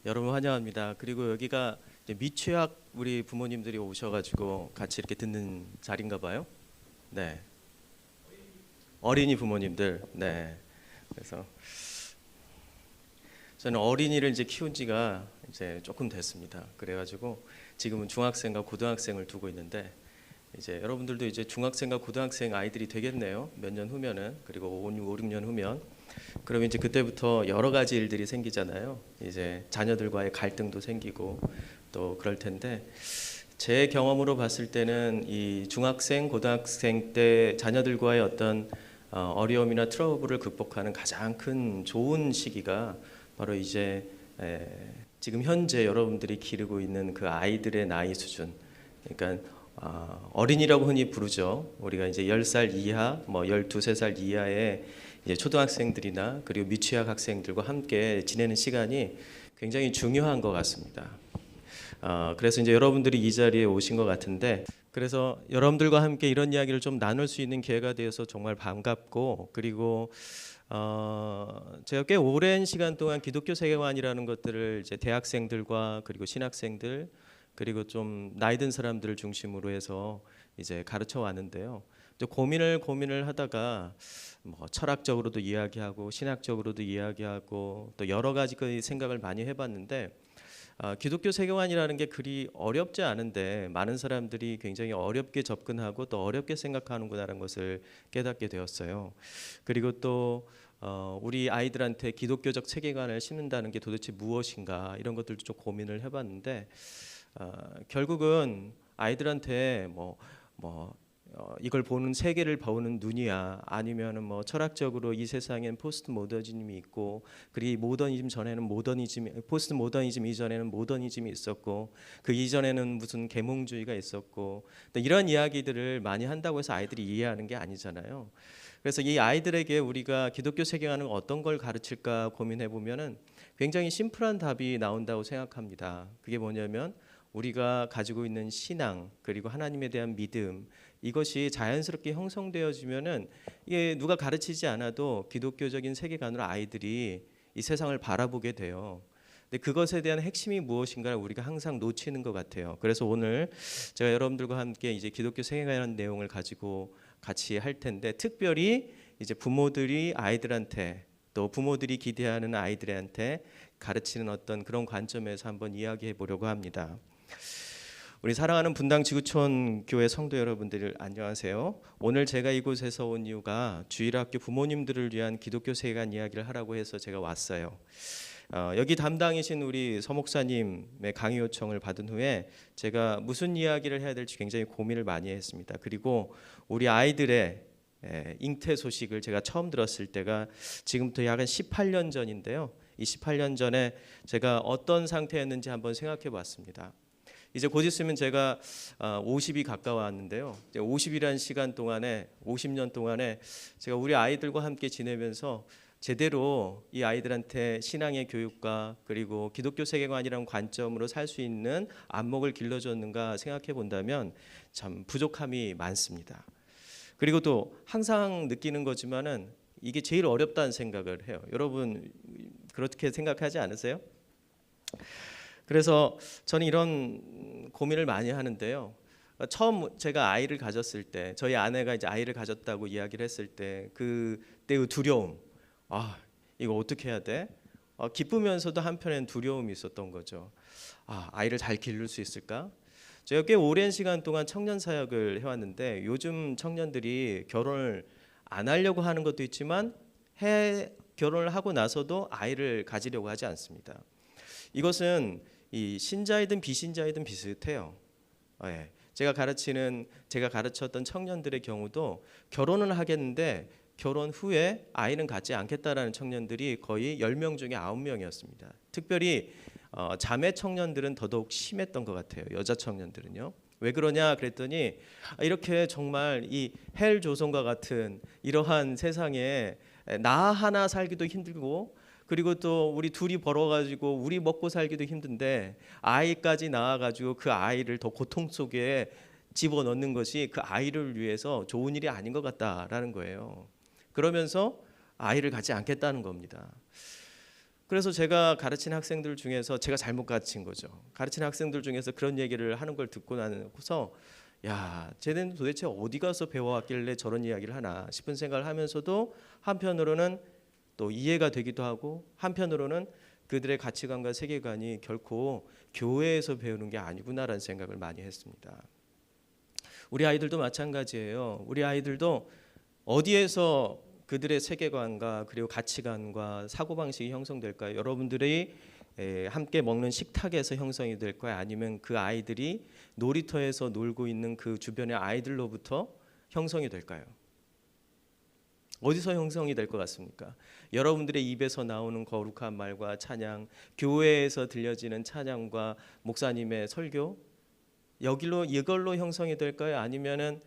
여러분 환영합니다. 그리고 여기가 이제 미취학 우리 부모님들이 오셔가지고 같이 이렇게 듣는 자리인가 봐요. 네, 어린이 부모님들. 네, 그래서 저는 어린이를 이제 키운 지가 이제 조금 됐습니다. 그래가지고 지금은 중학생과 고등학생을 두고 있는데 이제 여러분들도 이제 중학생과 고등학생 아이들이 되겠네요. 몇 년 후면은, 그리고 5, 6년 후면. 그러면 이제 그때부터 여러 가지 일들이 생기잖아요. 이제 자녀들과의 갈등도 생기고 또 그럴 텐데, 제 경험으로 봤을 때는 이 중학생, 고등학생 때 자녀들과의 어떤 어려움이나 트러블을 극복하는 가장 큰 좋은 시기가 바로 이제 지금 현재 여러분들이 기르고 있는 그 아이들의 나이 수준. 그러니까 어린이라고 흔히 부르죠. 우리가 이제 10살 이하, 뭐 12~13살 이하의 이제 초등학생들이나 그리고 미취학 학생들과 함께 지내는 시간이 굉장히 중요한 것 같습니다. 그래서 이제 여러분들이 이 자리에 오신 것 같은데, 그래서 여러분들과 함께 이런 이야기를 좀 나눌 수 있는 기회가 되어서 정말 반갑고, 그리고 제가 꽤 오랜 시간 동안 기독교 세계관이라는 것들을 이제 대학생들과 그리고 신학생들 그리고 좀 나이 든 사람들을 중심으로 해서 이제 가르쳐 왔는데요. 고민을 하다가 뭐 철학적으로도 이야기하고 신학적으로도 이야기하고 또 여러 가지 그 생각을 많이 해봤는데, 기독교 세계관이라는 게 그리 어렵지 않은데 많은 사람들이 굉장히 어렵게 접근하고 또 어렵게 생각하는구나라는 것을 깨닫게 되었어요. 그리고 또 우리 아이들한테 기독교적 세계관을 심는다는 게 도대체 무엇인가, 이런 것들도 좀 고민을 해봤는데, 결국은 아이들한테 이걸 보는 세계를 보는 눈이야, 아니면은 뭐 철학적으로 이 세상엔 포스트 모더니즘이 있고, 그리고 모더니즘 전에는 모더니즘, 포스트 모더니즘 이전에는 모더니즘이 있었고, 그 이전에는 무슨 계몽주의가 있었고, 이런 이야기들을 많이 한다고 해서 아이들이 이해하는 게 아니잖아요. 그래서 이 아이들에게 우리가 기독교 세계관은 어떤 걸 가르칠까 고민해 보면은 굉장히 심플한 답이 나온다고 생각합니다. 그게 뭐냐면, 우리가 가지고 있는 신앙 그리고 하나님에 대한 믿음, 이것이 자연스럽게 형성되어지면은 이게 누가 가르치지 않아도 기독교적인 세계관으로 아이들이 이 세상을 바라보게 돼요. 근데 그것에 대한 핵심이 무엇인가를 우리가 항상 놓치는 것 같아요. 그래서 오늘 제가 여러분들과 함께 이제 기독교 세계관 내용을 가지고 같이 할 텐데, 특별히 이제 부모들이 아이들한테 또 부모들이 기대하는 아이들한테 가르치는 어떤 그런 관점에서 한번 이야기해 보려고 합니다. 우리 사랑하는 분당 지구촌 교회 성도 여러분들 안녕하세요. 오늘 제가 이곳에서 온 이유가 주일학교 부모님들을 위한 기독교 세계관 이야기를 하라고 해서 제가 왔어요. 여기 담당이신 우리 서목사님의 강의 요청을 받은 후에 제가 무슨 이야기를 해야 될지 굉장히 고민을 많이 했습니다. 그리고 우리 아이들의 잉태 소식을 제가 처음 들었을 때가 지금부터 약 18년 전인데요. 이 18년 전에 제가 어떤 상태였는지 한번 생각해 봤습니다. 이제 곧 있으면 제가 50이 가까워왔는데요. 50이라는 시간 동안에, 50년 동안에 제가 우리 아이들과 함께 지내면서 제대로 이 아이들한테 신앙의 교육과 그리고 기독교 세계관이라는 관점으로 살 수 있는 안목을 길러줬는가 생각해 본다면 참 부족함이 많습니다. 그리고 또 항상 느끼는 거지만은 이게 제일 어렵다는 생각을 해요. 여러분 그렇게 생각하지 않으세요? 그래서 저는 이런 고민을 많이 하는데요. 처음 제가 아이를 가졌을 때, 저희 아내가 이제 아이를 가졌다고 이야기를 했을 때 그때의 두려움, 이거 어떻게 해야 돼? 기쁘면서도 한편엔 두려움이 있었던 거죠. 아이를 잘 기를 수 있을까? 제가 꽤 오랜 시간 동안 청년 사역을 해왔는데, 요즘 청년들이 결혼을 안 하려고 하는 것도 있지만 결혼을 하고 나서도 아이를 가지려고 하지 않습니다. 이것은 이 신자이든 비신자이든 비슷해요. 제가 가르쳤던 청년들의 경우도 결혼은 하겠는데 결혼 후에 아이는 갖지 않겠다라는 청년들이 거의 10명 중에 9명이었습니다. 특별히 자매 청년들은 더더욱 심했던 것 같아요. 여자 청년들은요. 왜 그러냐 그랬더니, 이렇게 정말 이 헬 조선과 같은 이러한 세상에 나 하나 살기도 힘들고, 그리고 또 우리 둘이 벌어가지고 우리 먹고 살기도 힘든데 아이까지 낳아가지고 그 아이를 더 고통 속에 집어넣는 것이 그 아이를 위해서 좋은 일이 아닌 것 같다라는 거예요. 그러면서 아이를 갖지 않겠다는 겁니다. 그래서 제가 가르치는 학생들 중에서 제가 잘못 가르친 거죠. 가르치는 학생들 중에서 그런 얘기를 하는 걸 듣고 나서 야, 쟤는 도대체 어디 가서 배워왔길래 저런 이야기를 하나 싶은 생각을 하면서도 한편으로는 또 이해가 되기도 하고 한편으로는 그들의 가치관과 세계관이 결코 교회에서 배우는 게 아니구나라는 생각을 많이 했습니다. 우리 아이들도 마찬가지예요. 우리 아이들도 어디에서 그들의 세계관과 그리고 가치관과 사고방식이 형성될까요? 여러분들이 함께 먹는 식탁에서 형성이 될까요? 아니면 그 아이들이 놀이터에서 놀고 있는 그 주변의 아이들로부터 형성이 될까요? 어디서 형성이 될 것 같습니까? 여러분들의 입에서 나오는 거룩한 말과 찬양, 교회에서 들려지는 찬양과 목사님의 설교, 이걸로 형성이 될까요? 아니면은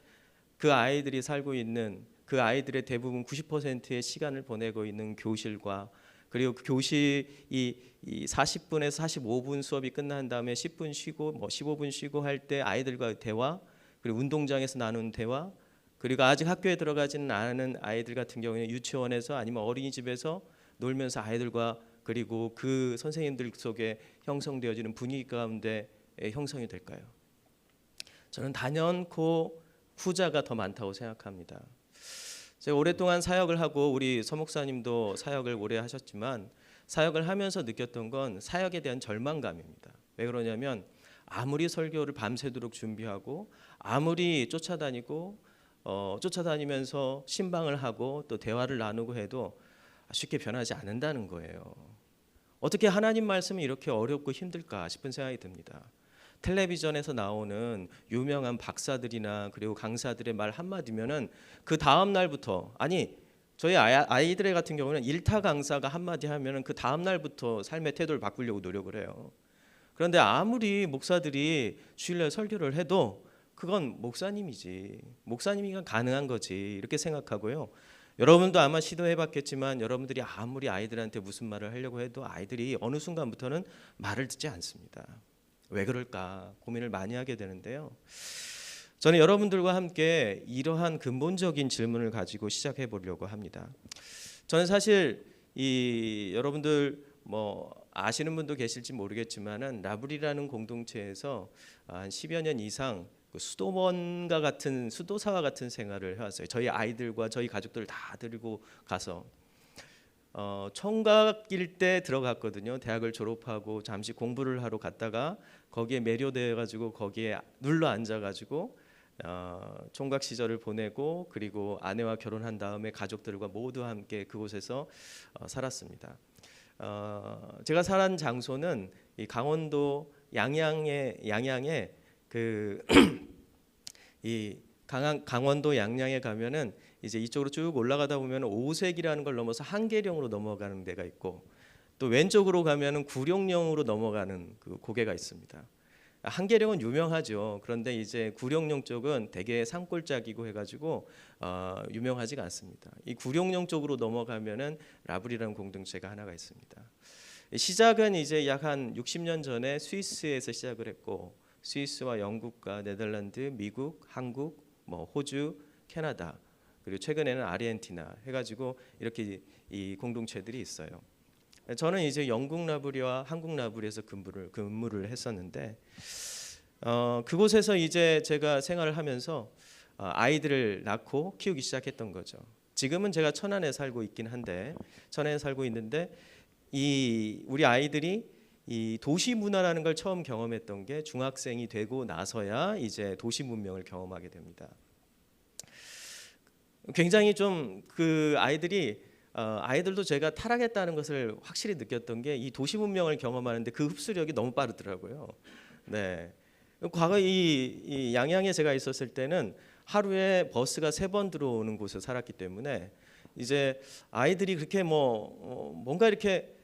그 아이들이 살고 있는 그 아이들의 대부분 90%의 시간을 보내고 있는 교실과 그리고 그 교실이 이 40분에서 45분 수업이 끝난 다음에 10분 쉬고 15분 쉬고 할 때 아이들과 대화, 그리고 운동장에서 나눈 대화, 그리고 아직 학교에 들어가지는 않은 아이들 같은 경우에는 유치원에서 아니면 어린이집에서 놀면서 아이들과 그리고 그 선생님들 속에 형성되어지는 분위기 가운데 형성이 될까요? 저는 단연코 후자가 더 많다고 생각합니다. 제가 오랫동안 사역을 하고 우리 서목사님도 사역을 오래 하셨지만 사역을 하면서 느꼈던 건 사역에 대한 절망감입니다. 왜 그러냐면 아무리 설교를 밤새도록 준비하고 아무리 쫓아다니면서 신방을 하고 또 대화를 나누고 해도 쉽게 변하지 않는다는 거예요. 어떻게 하나님 말씀이 이렇게 어렵고 힘들까 싶은 생각이 듭니다. 텔레비전에서 나오는 유명한 박사들이나 그리고 강사들의 말 한마디면은 그 다음 날부터 저희 아이들 같은 경우는 일타 강사가 한마디 하면은 그 다음 날부터 삶의 태도를 바꾸려고 노력을 해요. 그런데 아무리 목사들이 주일날 설교를 해도 그건 목사님이 가능한 거지 이렇게 생각하고요. 여러분도 아마 시도해봤겠지만 여러분들이 아무리 아이들한테 무슨 말을 하려고 해도 아이들이 어느 순간부터는 말을 듣지 않습니다. 왜 그럴까 고민을 많이 하게 되는데요. 저는 여러분들과 함께 이러한 근본적인 질문을 가지고 시작해 보려고 합니다. 저는 사실 여러분들 아시는 분도 계실지 모르겠지만은 라브리라는 공동체에서 한 10여 년 이상 수도원과 같은 수도사와 같은 생활을 해왔어요. 저희 아이들과 저희 가족들을 다 데리고 가서 총각일 때 들어갔거든요. 대학을 졸업하고 잠시 공부를 하러 갔다가 거기에 매료되어 가지고 거기에 눌러 앉아 가지고 총각 시절을 보내고 그리고 아내와 결혼한 다음에 가족들과 모두 함께 그곳에서 살았습니다. 제가 살은 장소는 이 강원도 양양에 그 이 강원도 양양에 가면은 이제 이쪽으로 쭉 올라가다 보면 오색이라는 걸 넘어서 한계령으로 넘어가는 데가 있고 또 왼쪽으로 가면은 구룡령으로 넘어가는 그 고개가 있습니다. 한계령은 유명하죠. 그런데 이제 구룡령 쪽은 되게 산골짜기고 해가지고 유명하지가 않습니다. 이 구룡령 쪽으로 넘어가면은 라브리라는 공동체가 하나가 있습니다. 시작은 이제 약 한 60년 전에 스위스에서 시작을 했고 스위스와 영국과 네덜란드, 미국, 한국, 호주, 캐나다 그리고 최근에는 아르헨티나 해가지고 이렇게 이 공동체들이 있어요. 저는 이제 영국 라브리와 한국 라브리에서 근무를 했었는데 그곳에서 이제 제가 생활을 하면서 아이들을 낳고 키우기 시작했던 거죠. 지금은 제가 천안에 살고 있긴 한데 천안에 살고 있는데 우리 아이들이 이 도시 문화라는 걸 처음 경험했던 게 중학생이 되고 나서야 이제 도시 문명을 경험하게 됩니다. 굉장히 좀 그 아이들도 제가 타락했다는 것을 확실히 느꼈던 게 이 도시 문명을 경험하는데 그 흡수력이 너무 빠르더라고요. 네. 과거 이 양양에 제가 있었을 때는 하루에 버스가 3번 들어오는 곳에 살았기 때문에 이제 아이들이 그렇게 뭔가 이렇게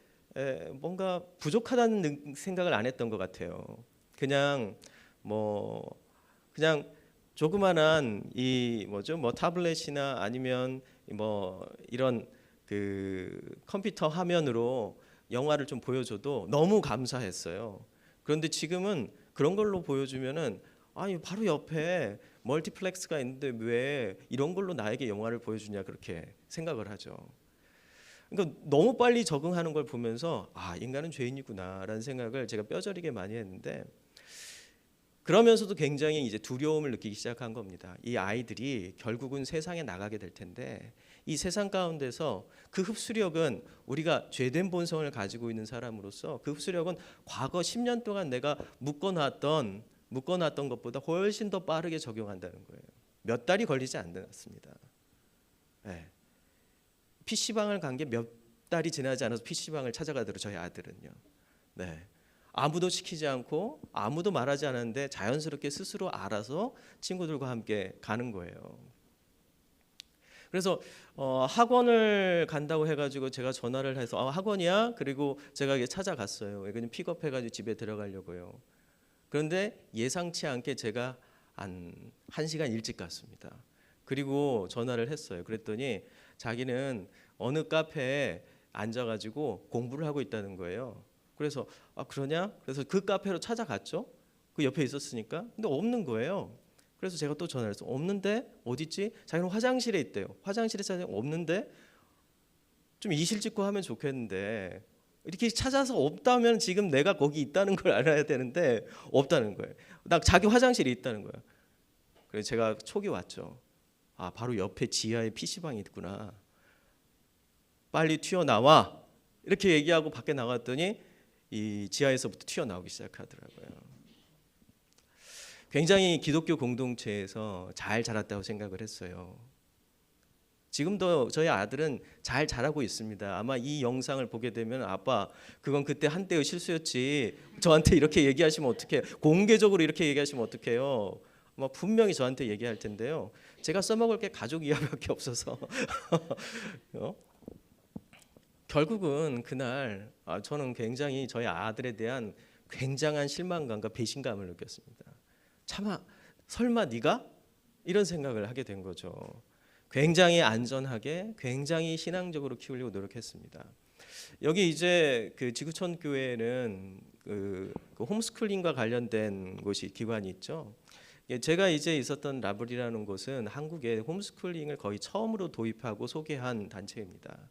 뭔가 부족하다는 생각을 안 했던 것 같아요. 그냥 조그만한 타블렛이나 아니면 이런 그 컴퓨터 화면으로 영화를 좀 보여줘도 너무 감사했어요. 그런데 지금은 그런 걸로 보여주면은 바로 옆에 멀티플렉스가 있는데 왜 이런 걸로 나에게 영화를 보여주냐 그렇게 생각을 하죠. 그러니까 너무 빨리 적응하는 걸 보면서 인간은 죄인이구나라는 생각을 제가 뼈저리게 많이 했는데, 그러면서도 굉장히 이제 두려움을 느끼기 시작한 겁니다. 이 아이들이 결국은 세상에 나가게 될 텐데 이 세상 가운데서 그 흡수력은, 우리가 죄된 본성을 가지고 있는 사람으로서 그 흡수력은 과거 10년 동안 내가 묶어놨던 것보다 훨씬 더 빠르게 적용한다는 거예요. 몇 달이 걸리지 않았습니다. 네. PC방을 간 게 몇 달이 지나지 않아서 PC방을 찾아가더라고요, 저희 아들은요. 네. 아무도 시키지 않고 아무도 말하지 않았는데 자연스럽게 스스로 알아서 친구들과 함께 가는 거예요. 그래서 학원을 간다고 해가지고 제가 전화를 해서 학원이야? 그리고 제가 찾아갔어요. 그냥 픽업해가지고 집에 들어가려고요. 그런데 예상치 않게 제가 한 1시간 일찍 갔습니다. 그리고 전화를 했어요. 그랬더니 자기는 어느 카페에 앉아가지고 공부를 하고 있다는 거예요. 그래서 그러냐? 그래서 그 카페로 찾아갔죠. 그 옆에 있었으니까. 근데 없는 거예요. 그래서 제가 또 전화를 해서 없는데 어딨지? 자기는 화장실에 있대요. 화장실에 찾아서 없는데 좀 이실 짓고 하면 좋겠는데 이렇게 찾아서 없다면 지금 내가 거기 있다는 걸 알아야 되는데 없다는 거예요. 나 자기 화장실에 있다는 거예요. 그래서 제가 촉이 왔죠. 바로 옆에 지하에 PC방이 있구나. 빨리 튀어나와. 이렇게 얘기하고 밖에 나갔더니 이 지하에서부터 튀어나오기 시작하더라고요. 굉장히 기독교 공동체에서 잘 자랐다고 생각을 했어요. 지금도 저희 아들은 잘 자라고 있습니다. 아마 이 영상을 보게 되면 아빠 그건 그때 한때의 실수였지, 저한테 이렇게 얘기하시면 어떡해요, 공개적으로 이렇게 얘기하시면 어떡해요, 아마 분명히 저한테 얘기할 텐데요. 제가 써먹을 게 가족 이야기밖에 없어서 결국은 그날 저는 굉장히 저희 아들에 대한 굉장한 실망감과 배신감을 느꼈습니다. 차마 설마 네가? 이런 생각을 하게 된 거죠. 굉장히 안전하게, 굉장히 신앙적으로 키우려고 노력했습니다. 여기 이제 그 지구촌 교회는 그 홈스쿨링과 관련된 곳이 기관이 있죠. 제가 이제 있었던 라블이라는 곳은 한국에 홈스쿨링을 거의 처음으로 도입하고 소개한 단체입니다.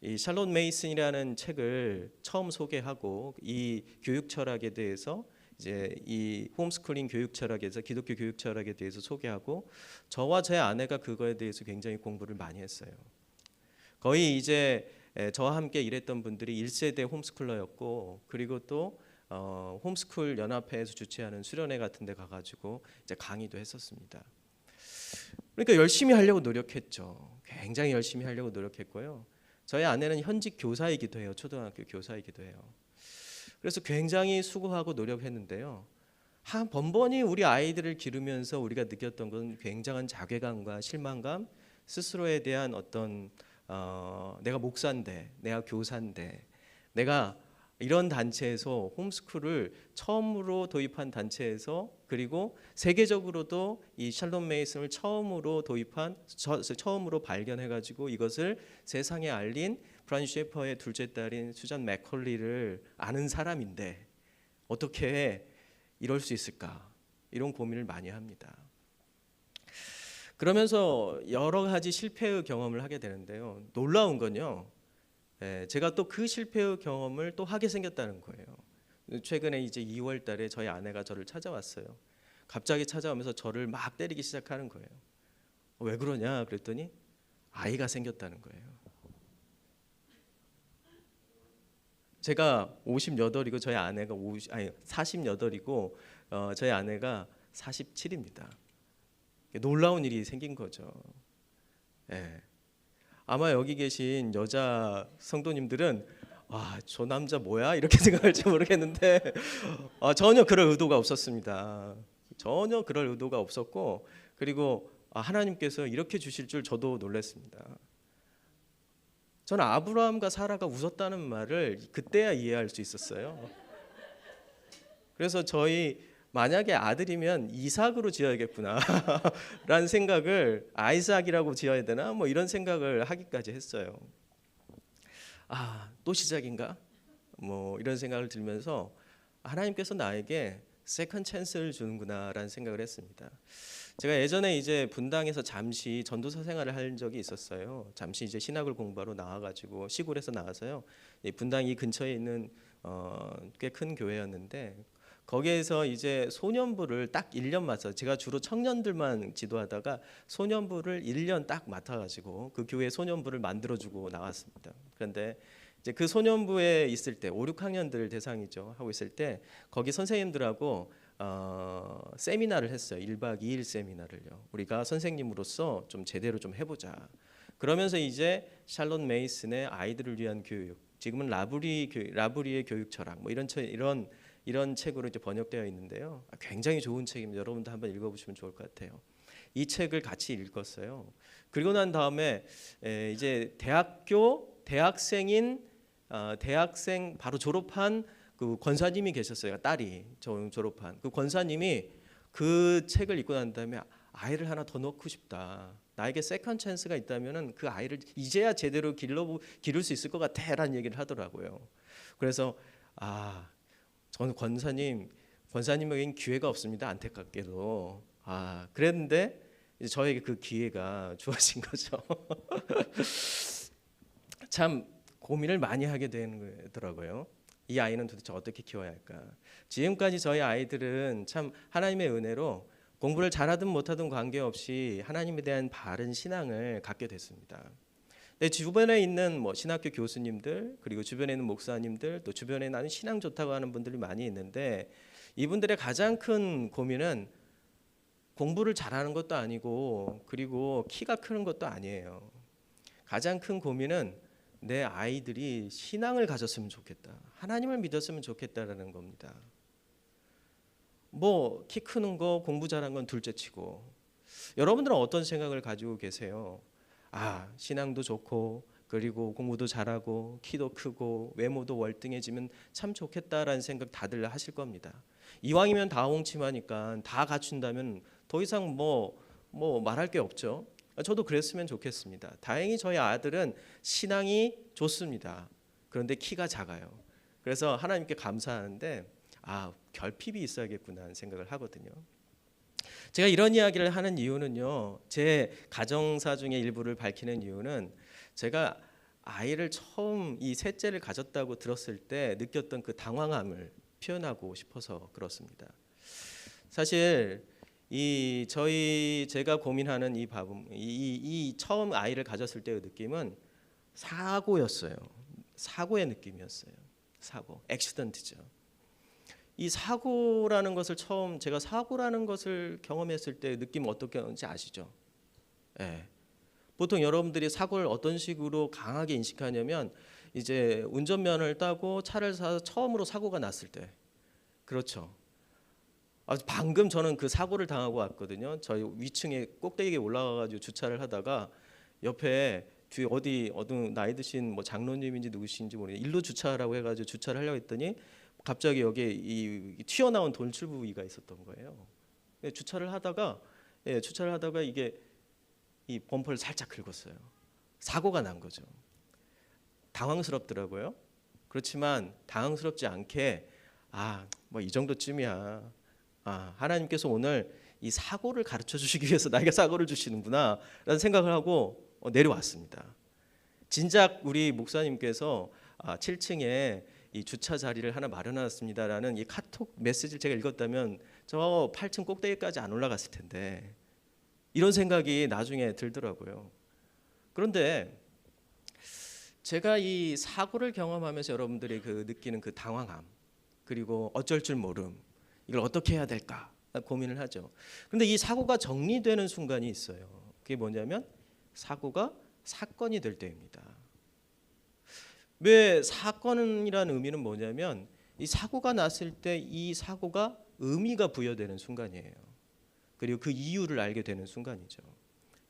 이 샬롯 메이슨이라는 책을 처음 소개하고 이 교육 철학에 대해서 이제 이 홈스쿨링 교육 철학에서 기독교 교육 철학에 대해서 소개하고 저와 제 아내가 그거에 대해서 굉장히 공부를 많이 했어요. 거의 이제 저와 함께 일했던 분들이 1세대 홈스쿨러였고, 그리고 또 홈스쿨 연합회에서 주최하는 수련회 같은 데 가가지고 이제 강의도 했었습니다. 그러니까 열심히 하려고 노력했죠. 굉장히 열심히 하려고 노력했고요. 저희 아내는 현직 교사이기도 해요. 초등학교 교사이기도 해요. 그래서 굉장히 수고하고 노력했는데요. 번번이 우리 아이들을 기르면서 우리가 느꼈던 건 굉장한 자괴감과 실망감, 스스로에 대한 어떤 내가 목사인데, 내가 교사인데, 내가 이런 단체에서 홈스쿨을 처음으로 도입한 단체에서, 그리고 세계적으로도 이 샬롬 메이슨을 처음으로 도입한, 처음으로 발견해가지고 이것을 세상에 알린 브라운 셰퍼의 둘째 딸인 수잔 맥컬리를 아는 사람인데 어떻게 이럴 수 있을까, 이런 고민을 많이 합니다. 그러면서 여러 가지 실패의 경험을 하게 되는데요. 놀라운 건요, 제가 또 그 실패의 경험을 또 하게 생겼다는 거예요. 최근에 이제 2월 달에 저희 아내가 저를 찾아왔어요. 갑자기 찾아오면서 저를 막 때리기 시작하는 거예요. 왜 그러냐 그랬더니 아이가 생겼다는 거예요. 제가 58이고 저희 아내가 48이고 저희 아내가 47입니다. 놀라운 일이 생긴 거죠. 아마 여기 계신 여자 성도님들은 저 남자 뭐야? 이렇게 생각할지 모르겠는데 전혀 그럴 의도가 없었습니다. 전혀 그럴 의도가 없었고, 그리고 하나님께서 이렇게 주실 줄 저도 놀랐습니다. 저는 아브라함과 사라가 웃었다는 말을 그때야 이해할 수 있었어요. 그래서 만약에 아들이면 이삭으로 지어야겠구나 라는 생각을, 아이삭이라고 지어야 되나 뭐 이런 생각을 하기까지 했어요. 또 시작인가 뭐 이런 생각을 들면서 하나님께서 나에게 세컨 찬스를 주는구나라는 생각을 했습니다. 제가 예전에 이제 분당에서 잠시 전도사 생활을 한 적이 있었어요. 잠시 이제 신학을 공부하러 나와가지고 시골에서 나와서요. 이 분당 이 근처에 있는 꽤 큰 교회였는데 거기에서 이제 소년부를 딱 1년 맡아서 제가 주로 청년들만 지도하다가 소년부를 1년 딱 맡아가지고 그 교회 소년부를 만들어주고 나왔습니다. 그런데 이제 그 소년부에 있을 때 5, 6학년들 대상이죠. 하고 있을 때 거기 선생님들하고 세미나를 했어요. 1박 2일 세미나를요. 우리가 선생님으로서 좀 제대로 좀 해보자. 그러면서 이제 샬롯 메이슨의 아이들을 위한 교육, 지금은 라브리의 교육 철학, 뭐 이런 책으로 이제 번역되어 있는데요. 굉장히 좋은 책입니다. 여러분도 한번 읽어보시면 좋을 것 같아요. 이 책을 같이 읽었어요. 그리고 난 다음에 이제 대학생 바로 졸업한 그 권사님이 계셨어요. 딸이 졸업한 그 권사님이 그 책을 읽고 난 다음에 아이를 하나 더 넣고 싶다. 나에게 세컨 찬스가 있다면은 그 아이를 이제야 제대로 기를 수 있을 것 같아라는 얘기를 하더라고요. 그래서 저는 권사님에겐 기회가 없습니다. 안타깝게도. 그랬는데 이제 저에게 그 기회가 주어진 거죠. 참 고민을 많이 하게 되더라고요. 이 아이는 도대체 어떻게 키워야 할까? 지금까지 저희 아이들은 참 하나님의 은혜로 공부를 잘하든 못하든 관계없이 하나님에 대한 바른 신앙을 갖게 됐습니다. 내 주변에 있는 신학교 교수님들, 그리고 주변에 있는 목사님들, 또 주변에 나는 신앙 좋다고 하는 분들이 많이 있는데 이분들의 가장 큰 고민은 공부를 잘하는 것도 아니고 그리고 키가 크는 것도 아니에요. 가장 큰 고민은 내 아이들이 신앙을 가졌으면 좋겠다. 하나님을 믿었으면 좋겠다라는 겁니다. 키 크는 거, 공부 잘하는 건 둘째치고 여러분들은 어떤 생각을 가지고 계세요? 신앙도 좋고 그리고 공부도 잘하고 키도 크고 외모도 월등해지면 참 좋겠다라는 생각 다들 하실 겁니다. 이왕이면 다 홍침하니까 다 갖춘다면 더 이상 말할 게 없죠. 저도 그랬으면 좋겠습니다. 다행히 저희 아들은 신앙이 좋습니다. 그런데 키가 작아요. 그래서 하나님께 감사하는데 결핍이 있어야겠구나 하는 생각을 하거든요. 제가 이런 이야기를 하는 이유는요. 제 가정사 중에 일부를 밝히는 이유는 제가 아이를 처음 이 셋째를 가졌다고 들었을 때 느꼈던 그 당황함을 표현하고 싶어서 그렇습니다. 사실 제가 고민하는 이 처음 아이를 가졌을 때의 느낌은 사고였어요. 사고의 느낌이었어요. 액시던트죠. 이 사고라는 것을 제가 사고라는 것을 경험했을 때 느낌 어떻게 아시죠? 보통 여러분들이 사고를 어떤 식으로 강하게 인식하냐면 이제 운전면허를 따고 차를 사서 처음으로 사고가 났을 때, 그렇죠. 방금 저는 그 사고를 당하고 왔거든요. 저희 위층에 꼭대기에 올라가가지고 주차를 하다가 옆에 뒤에 어떤 나이 드신 장로님인지 누구신지 모르겠는데 일로 주차하라고 해가지고 주차를 하려고 했더니 갑자기 여기에 이 튀어나온 돌출 부위가 있었던 거예요. 주차를 하다가 이게 이 범퍼를 살짝 긁었어요. 사고가 난 거죠. 당황스럽더라고요. 그렇지만 당황스럽지 않게 이 정도쯤이야. 하나님께서 오늘 이 사고를 가르쳐 주시기 위해서 나에게 사고를 주시는구나 라는 생각을 하고 내려왔습니다. 진작 우리 목사님께서 7층에 이 주차 자리를 하나 마련해놨습니다라는 이 카톡 메시지를 제가 읽었다면 저 8층 꼭대기까지 안 올라갔을 텐데 이런 생각이 나중에 들더라고요. 그런데 제가 이 사고를 경험하면서 여러분들이 느끼는 그 당황함 그리고 어쩔 줄 모름, 이걸 어떻게 해야 될까 고민을 하죠. 그런데 이 사고가 정리되는 순간이 있어요. 그게 뭐냐면 사고가 사건이 될 때입니다. 왜 사건이라는 의미는 뭐냐면 이 사고가 났을 때 이 사고가 의미가 부여되는 순간이에요. 그리고 그 이유를 알게 되는 순간이죠.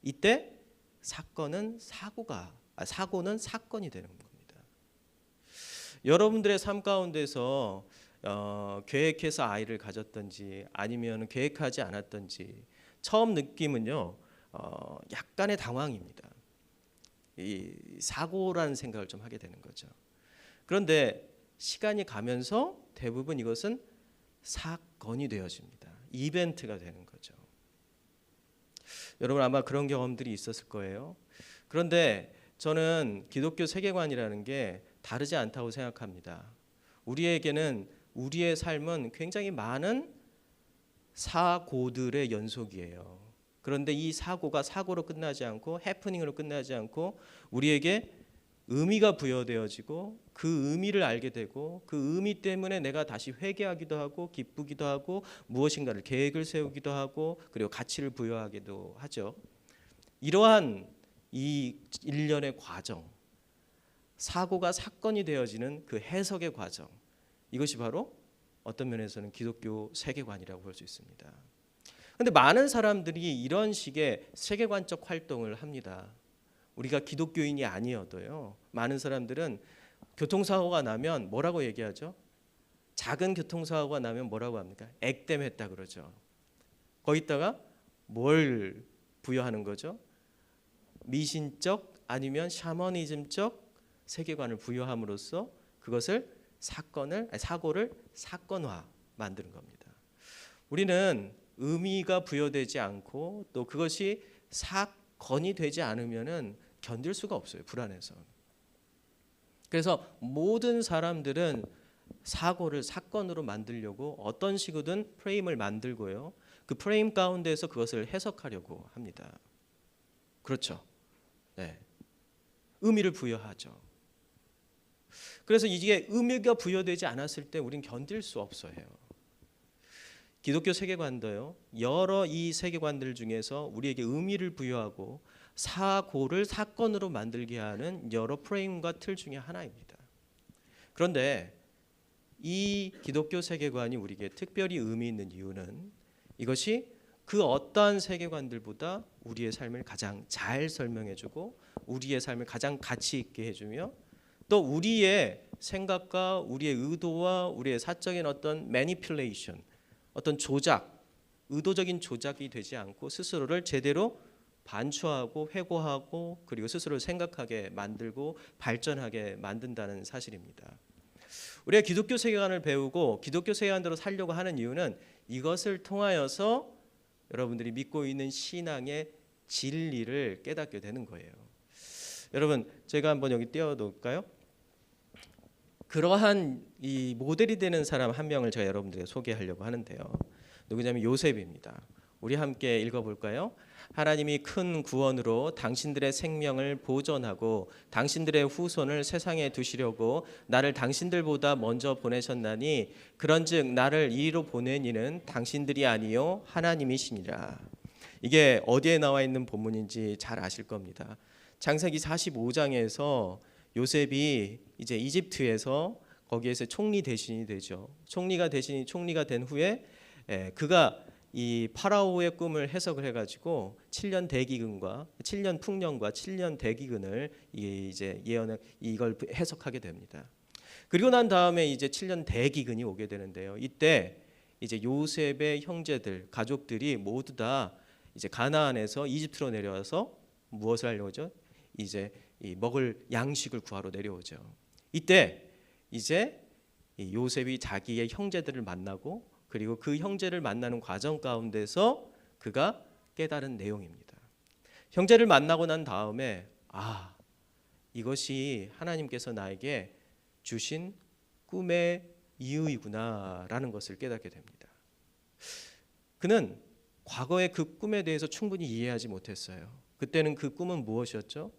이때 사고는 사건이 되는 겁니다. 여러분들의 삶 가운데서 계획해서 아이를 가졌든지 아니면 계획하지 않았든지 처음 느낌은요 약간의 당황입니다. 이 사고라는 생각을 좀 하게 되는 거죠. 그런데 시간이 가면서 대부분 이것은 사건이 되어집니다. 이벤트가 되는 거죠. 여러분 아마 그런 경험들이 있었을 거예요. 그런데 저는 기독교 세계관이라는 게 다르지 않다고 생각합니다. 우리에게는 우리의 삶은 굉장히 많은 사고들의 연속이에요. 그런데 이 사고가 사고로 끝나지 않고 해프닝으로 끝나지 않고 우리에게 의미가 부여되어지고 그 의미를 알게 되고 그 의미 때문에 내가 다시 회개하기도 하고 기쁘기도 하고 무엇인가를 계획을 세우기도 하고 그리고 가치를 부여하기도 하죠. 이러한 이 일련의 과정, 사고가 사건이 되어지는 그 해석의 과정, 이것이 바로 어떤 면에서는 기독교 세계관이라고 볼 수 있습니다. 그런데 많은 사람들이 이런 식의 세계관적 활동을 합니다. 우리가 기독교인이 아니어도요. 많은 사람들은 교통사고가 나면 뭐라고 얘기하죠? 작은 교통사고가 나면 뭐라고 합니까? 액땜했다 그러죠. 거기다가 뭘 부여하는 거죠? 미신적 아니면 샤머니즘적 세계관을 부여함으로써 그것을 사고를 사건화 만드는 겁니다. 우리는 의미가 부여되지 않고 또 그것이 사건이 되지 않으면은 견딜 수가 없어요. 불안해서. 그래서 모든 사람들은 사고를 사건으로 만들려고 어떤 식으로든 프레임을 만들고요. 그 프레임 가운데에서 그것을 해석하려고 합니다. 그렇죠. 네. 의미를 부여하죠. 그래서 이게 의미가 부여되지 않았을 때 우리는 견딜 수 없어요. 기독교 세계관도요. 여러 이 세계관들 중에서 우리에게 의미를 부여하고 사고를 사건으로 만들게 하는 여러 프레임과 틀 중에 하나입니다. 그런데 이 기독교 세계관이 우리에게 특별히 의미 있는 이유는 이것이 그 어떠한 세계관들보다 우리의 삶을 가장 잘 설명해주고 우리의 삶을 가장 가치 있게 해주며 또 우리의 생각과 우리의 의도와 우리의 사적인 어떤 매니플레이션, 어떤 조작, 의도적인 조작이 되지 않고 스스로를 제대로 반추하고 회고하고 그리고 스스로를 생각하게 만들고 발전하게 만든다는 사실입니다. 우리가 기독교 세계관을 배우고 기독교 세계관대로 살려고 하는 이유는 이것을 통하여서 여러분들이 믿고 있는 신앙의 진리를 깨닫게 되는 거예요. 여러분 제가 한번 여기 띄워놓을까요? 그러한 이 모델이 되는 사람 한 명을 제가 여러분들에게 소개하려고 하는데요. 누구냐면 요셉입니다. 우리 함께 읽어볼까요? 하나님이 큰 구원으로 당신들의 생명을 보존하고 당신들의 후손을 세상에 두시려고 나를 당신들보다 먼저 보내셨나니 그런즉 나를 이리로 보낸 이는 당신들이 아니요 하나님이시니라. 이게 어디에 나와 있는 본문인지 잘 아실 겁니다. 창세기 45장에서 요셉이 이제 이집트에서 거기에서 총리 대신이 되죠. 총리가 된 후에 그가 이 파라오의 꿈을 해석을 해가지고 7년 대기근과 7년 풍년과 7년 대기근을 이제 이걸 해석하게 됩니다. 그리고 난 다음에 이제 7년 대기근이 오게 되는데요. 이때 이제 요셉의 형제들, 가족들이 모두 다 이제 가나안에서 이집트로 내려와서 무엇을 하려고 하죠? 이제 이 먹을 양식을 구하러 내려오죠. 이때 이제 이 요셉이 자기의 형제들을 만나고 그리고 그 형제를 만나는 과정 가운데서 그가 깨달은 내용입니다. 형제를 만나고 난 다음에 이것이 하나님께서 나에게 주신 꿈의 이유이구나라는 것을 깨닫게 됩니다. 그는 과거에 그 꿈에 대해서 충분히 이해하지 못했어요. 그때는 그 꿈은 무엇이었죠?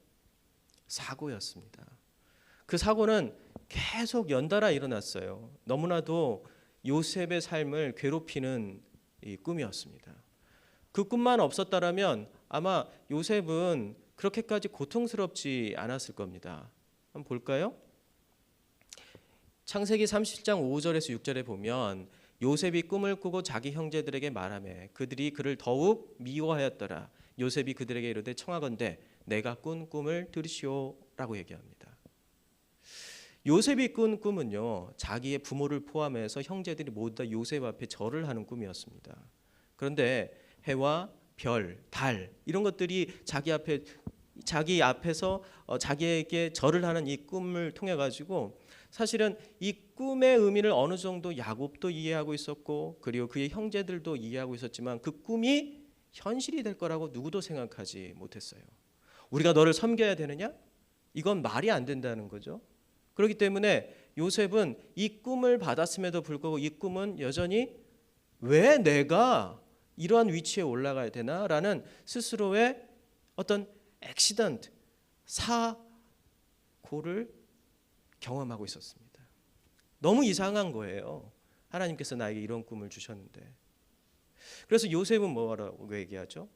사고였습니다. 그 사고는 계속 연달아 일어났어요. 너무나도 요셉의 삶을 괴롭히는 이 꿈이었습니다. 그 꿈만 없었다라면 아마 요셉은 그렇게까지 고통스럽지 않았을 겁니다. 한번 볼까요? 창세기 37장 5절에서 6절에 보면 요셉이 꿈을 꾸고 자기 형제들에게 말하매 그들이 그를 더욱 미워하였더라. 요셉이 그들에게 이르되 청하건대 내가 꾼 꿈을 들으시오라고 얘기합니다. 요셉이 꾼 꿈은요, 자기의 부모를 포함해서 형제들이 모두 다 요셉 앞에 절을 하는 꿈이었습니다. 그런데 해와 별, 달 이런 것들이 자기 앞에서 자기에게 절을 하는 이 꿈을 통해 가지고 사실은 이 꿈의 의미를 어느 정도 야곱도 이해하고 있었고 그리고 그의 형제들도 이해하고 있었지만 그 꿈이 현실이 될 거라고 누구도 생각하지 못했어요. 우리가 너를 섬겨야 되느냐? 이건 말이 안 된다는 거죠. 그렇기 때문에 요셉은 이 꿈을 받았음에도 불구하고 이 꿈은 여전히 왜 내가 이러한 위치에 올라가야 되나라는 스스로의 어떤 액시던트, 사고를 경험하고 있었습니다. 너무 이상한 거예요. 하나님께서 나에게 이런 꿈을 주셨는데. 그래서 요셉은 뭐라고 얘기하죠?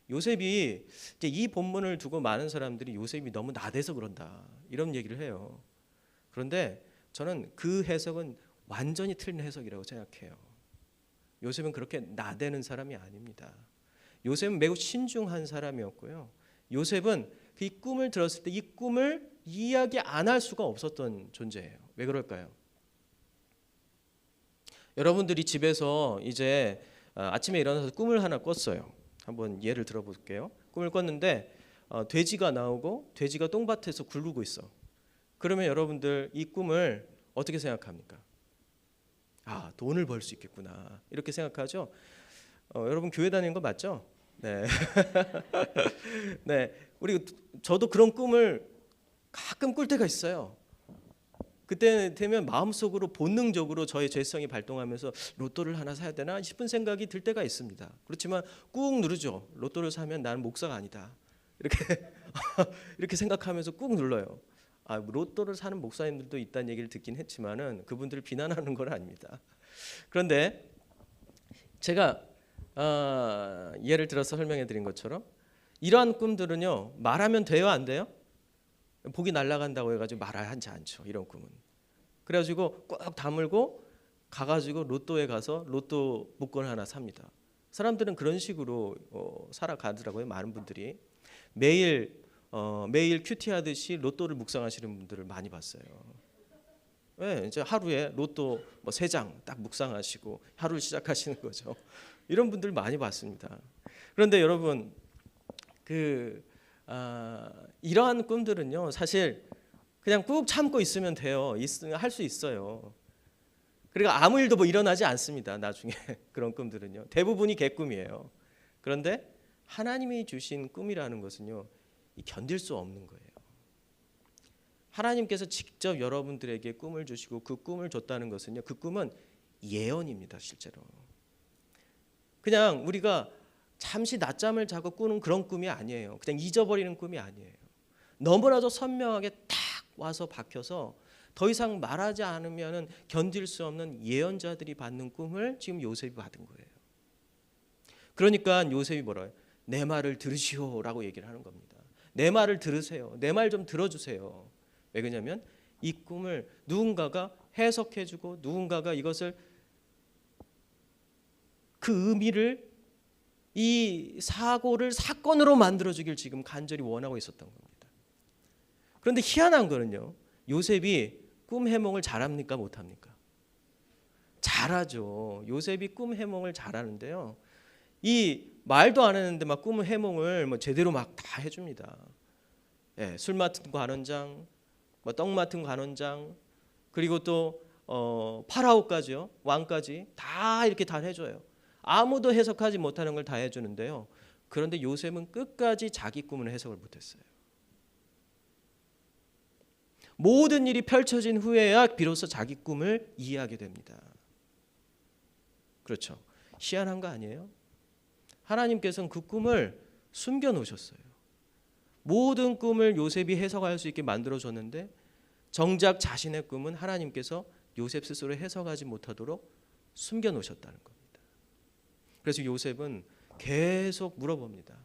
요셉이 이제 이 본문을 두고 많은 사람들이 요셉이 너무 나대서 그런다 이런 얘기를 해요. 그런데 저는 그 해석은 완전히 틀린 해석이라고 생각해요. 요셉은 그렇게 나대는 사람이 아닙니다. 요셉은 매우 신중한 사람이었고요. 요셉은 그 꿈을 들었을 때 이 꿈을 이야기 안 할 수가 없었던 존재예요. 왜 그럴까요? 여러분들이 집에서 이제 아침에 일어나서 꿈을 하나 꿨어요. 한번 예를 들어볼게요. 꿈을 꿨는데 돼지가 나오고 돼지가 똥밭에서 굴르고 있어. 그러면 여러분들 이 꿈을 어떻게 생각합니까? 아, 돈을 벌 수 있겠구나 이렇게 생각하죠. 여러분 교회 다니는 거 맞죠? 네. 네, 저도 그런 꿈을 가끔 꿀 때가 있어요. 그때 되면 마음속으로 본능적으로 저의 죄성이 발동하면서 로또를 하나 사야 되나 싶은 생각이 들 때가 있습니다. 그렇지만 꾹 누르죠. 로또를 사면 나는 목사가 아니다. 이렇게 이렇게 생각하면서 꾹 눌러요. 로또를 사는 목사님들도 있다는 얘기를 듣긴 했지만은 그분들을 비난하는 건 아닙니다. 그런데 제가 예를 들어서 설명해 드린 것처럼 이러한 꿈들은요 말하면 돼요 안 돼요? 복이 날아간다고 해가지고 말하지 않죠. 이런 꿈은. 그래가지고 꼭 다물고 가가지고 로또에 가서 로또 복권 하나 삽니다. 사람들은 그런 식으로 살아가더라고요. 많은 분들이 매일 큐티하듯이 로또를 묵상하시는 분들을 많이 봤어요. 네, 이제 하루에 로또 3장 딱 묵상하시고 하루를 시작하시는 거죠. 이런 분들 많이 봤습니다. 그런데 여러분 이러한 꿈들은요 사실 그냥 꾹 참고 있으면 돼요. 할 수 있어요. 그리고 아무 일도 일어나지 않습니다. 나중에 그런 꿈들은요 대부분이 개꿈이에요. 그런데 하나님이 주신 꿈이라는 것은요 견딜 수 없는 거예요. 하나님께서 직접 여러분들에게 꿈을 주시고 그 꿈을 줬다는 것은요 그 꿈은 예언입니다. 실제로 그냥 우리가 잠시 낮잠을 자고 꾸는 그런 꿈이 아니에요. 그냥 잊어버리는 꿈이 아니에요. 너무나도 선명하게 딱 와서 박혀서 더 이상 말하지 않으면 견딜 수 없는 예언자들이 받는 꿈을 지금 요셉이 받은 거예요. 그러니까 요셉이 뭐라요? 내 말을 들으시오라고 얘기를 하는 겁니다. 내 말을 들으세요. 내 말 좀 들어주세요. 왜 그러냐면 이 꿈을 누군가가 해석해주고 누군가가 이것을 그 의미를 이 사고를 사건으로 만들어주길 지금 간절히 원하고 있었던 겁니다. 그런데 희한한 거는요 요셉이 꿈 해몽을 잘합니까 못합니까? 잘하죠. 요셉이 꿈 해몽을 잘하는데요 이 말도 안 했는데 막 꿈 해몽을 제대로 막 다 해줍니다. 예, 술 맡은 관원장, 떡 맡은 관원장, 그리고 또 파라오까지요, 왕까지 다 이렇게 다 해줘요. 아무도 해석하지 못하는 걸 다 해주는데요. 그런데 요셉은 끝까지 자기 꿈을 해석을 못했어요. 모든 일이 펼쳐진 후에야 비로소 자기 꿈을 이해하게 됩니다. 그렇죠. 희한한 거 아니에요? 하나님께서는 그 꿈을 숨겨놓으셨어요. 모든 꿈을 요셉이 해석할 수 있게 만들어줬는데 정작 자신의 꿈은 하나님께서 요셉 스스로 해석하지 못하도록 숨겨놓으셨다는 겁니다. 그래서 요셉은 계속 물어봅니다.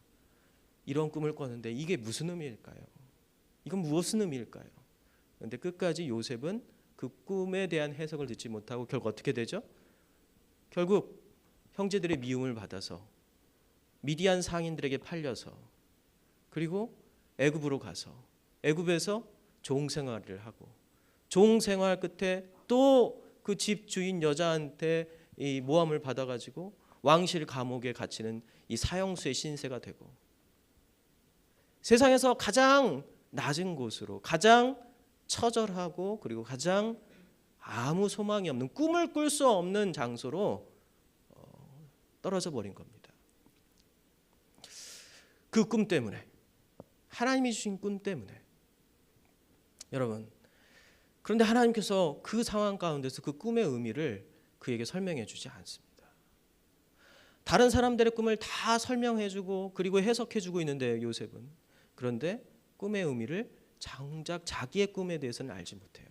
이런 꿈을 꿨는데 이게 무슨 의미일까요? 이건 무엇의 의미일까요? 그런데 끝까지 요셉은 그 꿈에 대한 해석을 듣지 못하고 결국 어떻게 되죠? 결국 형제들의 미움을 받아서 미디안 상인들에게 팔려서 그리고 애굽으로 가서 애굽에서 종 생활을 하고 종 생활 끝에 또 그 집 주인 여자한테 이 모함을 받아가지고 왕실 감옥에 갇히는 이 사형수의 신세가 되고 세상에서 가장 낮은 곳으로 가장 처절하고 그리고 가장 아무 소망이 없는, 꿈을 꿀 수 없는 장소로 떨어져 버린 겁니다. 그 꿈 때문에, 하나님이 주신 꿈 때문에. 여러분, 그런데 하나님께서 그 상황 가운데서 그 꿈의 의미를 그에게 설명해 주지 않습니다. 다른 사람들의 꿈을 다 설명해 주고 그리고 해석해 주고 있는데 요셉은, 그런데 꿈의 의미를 정작 자기의 꿈에 대해서는 알지 못해요.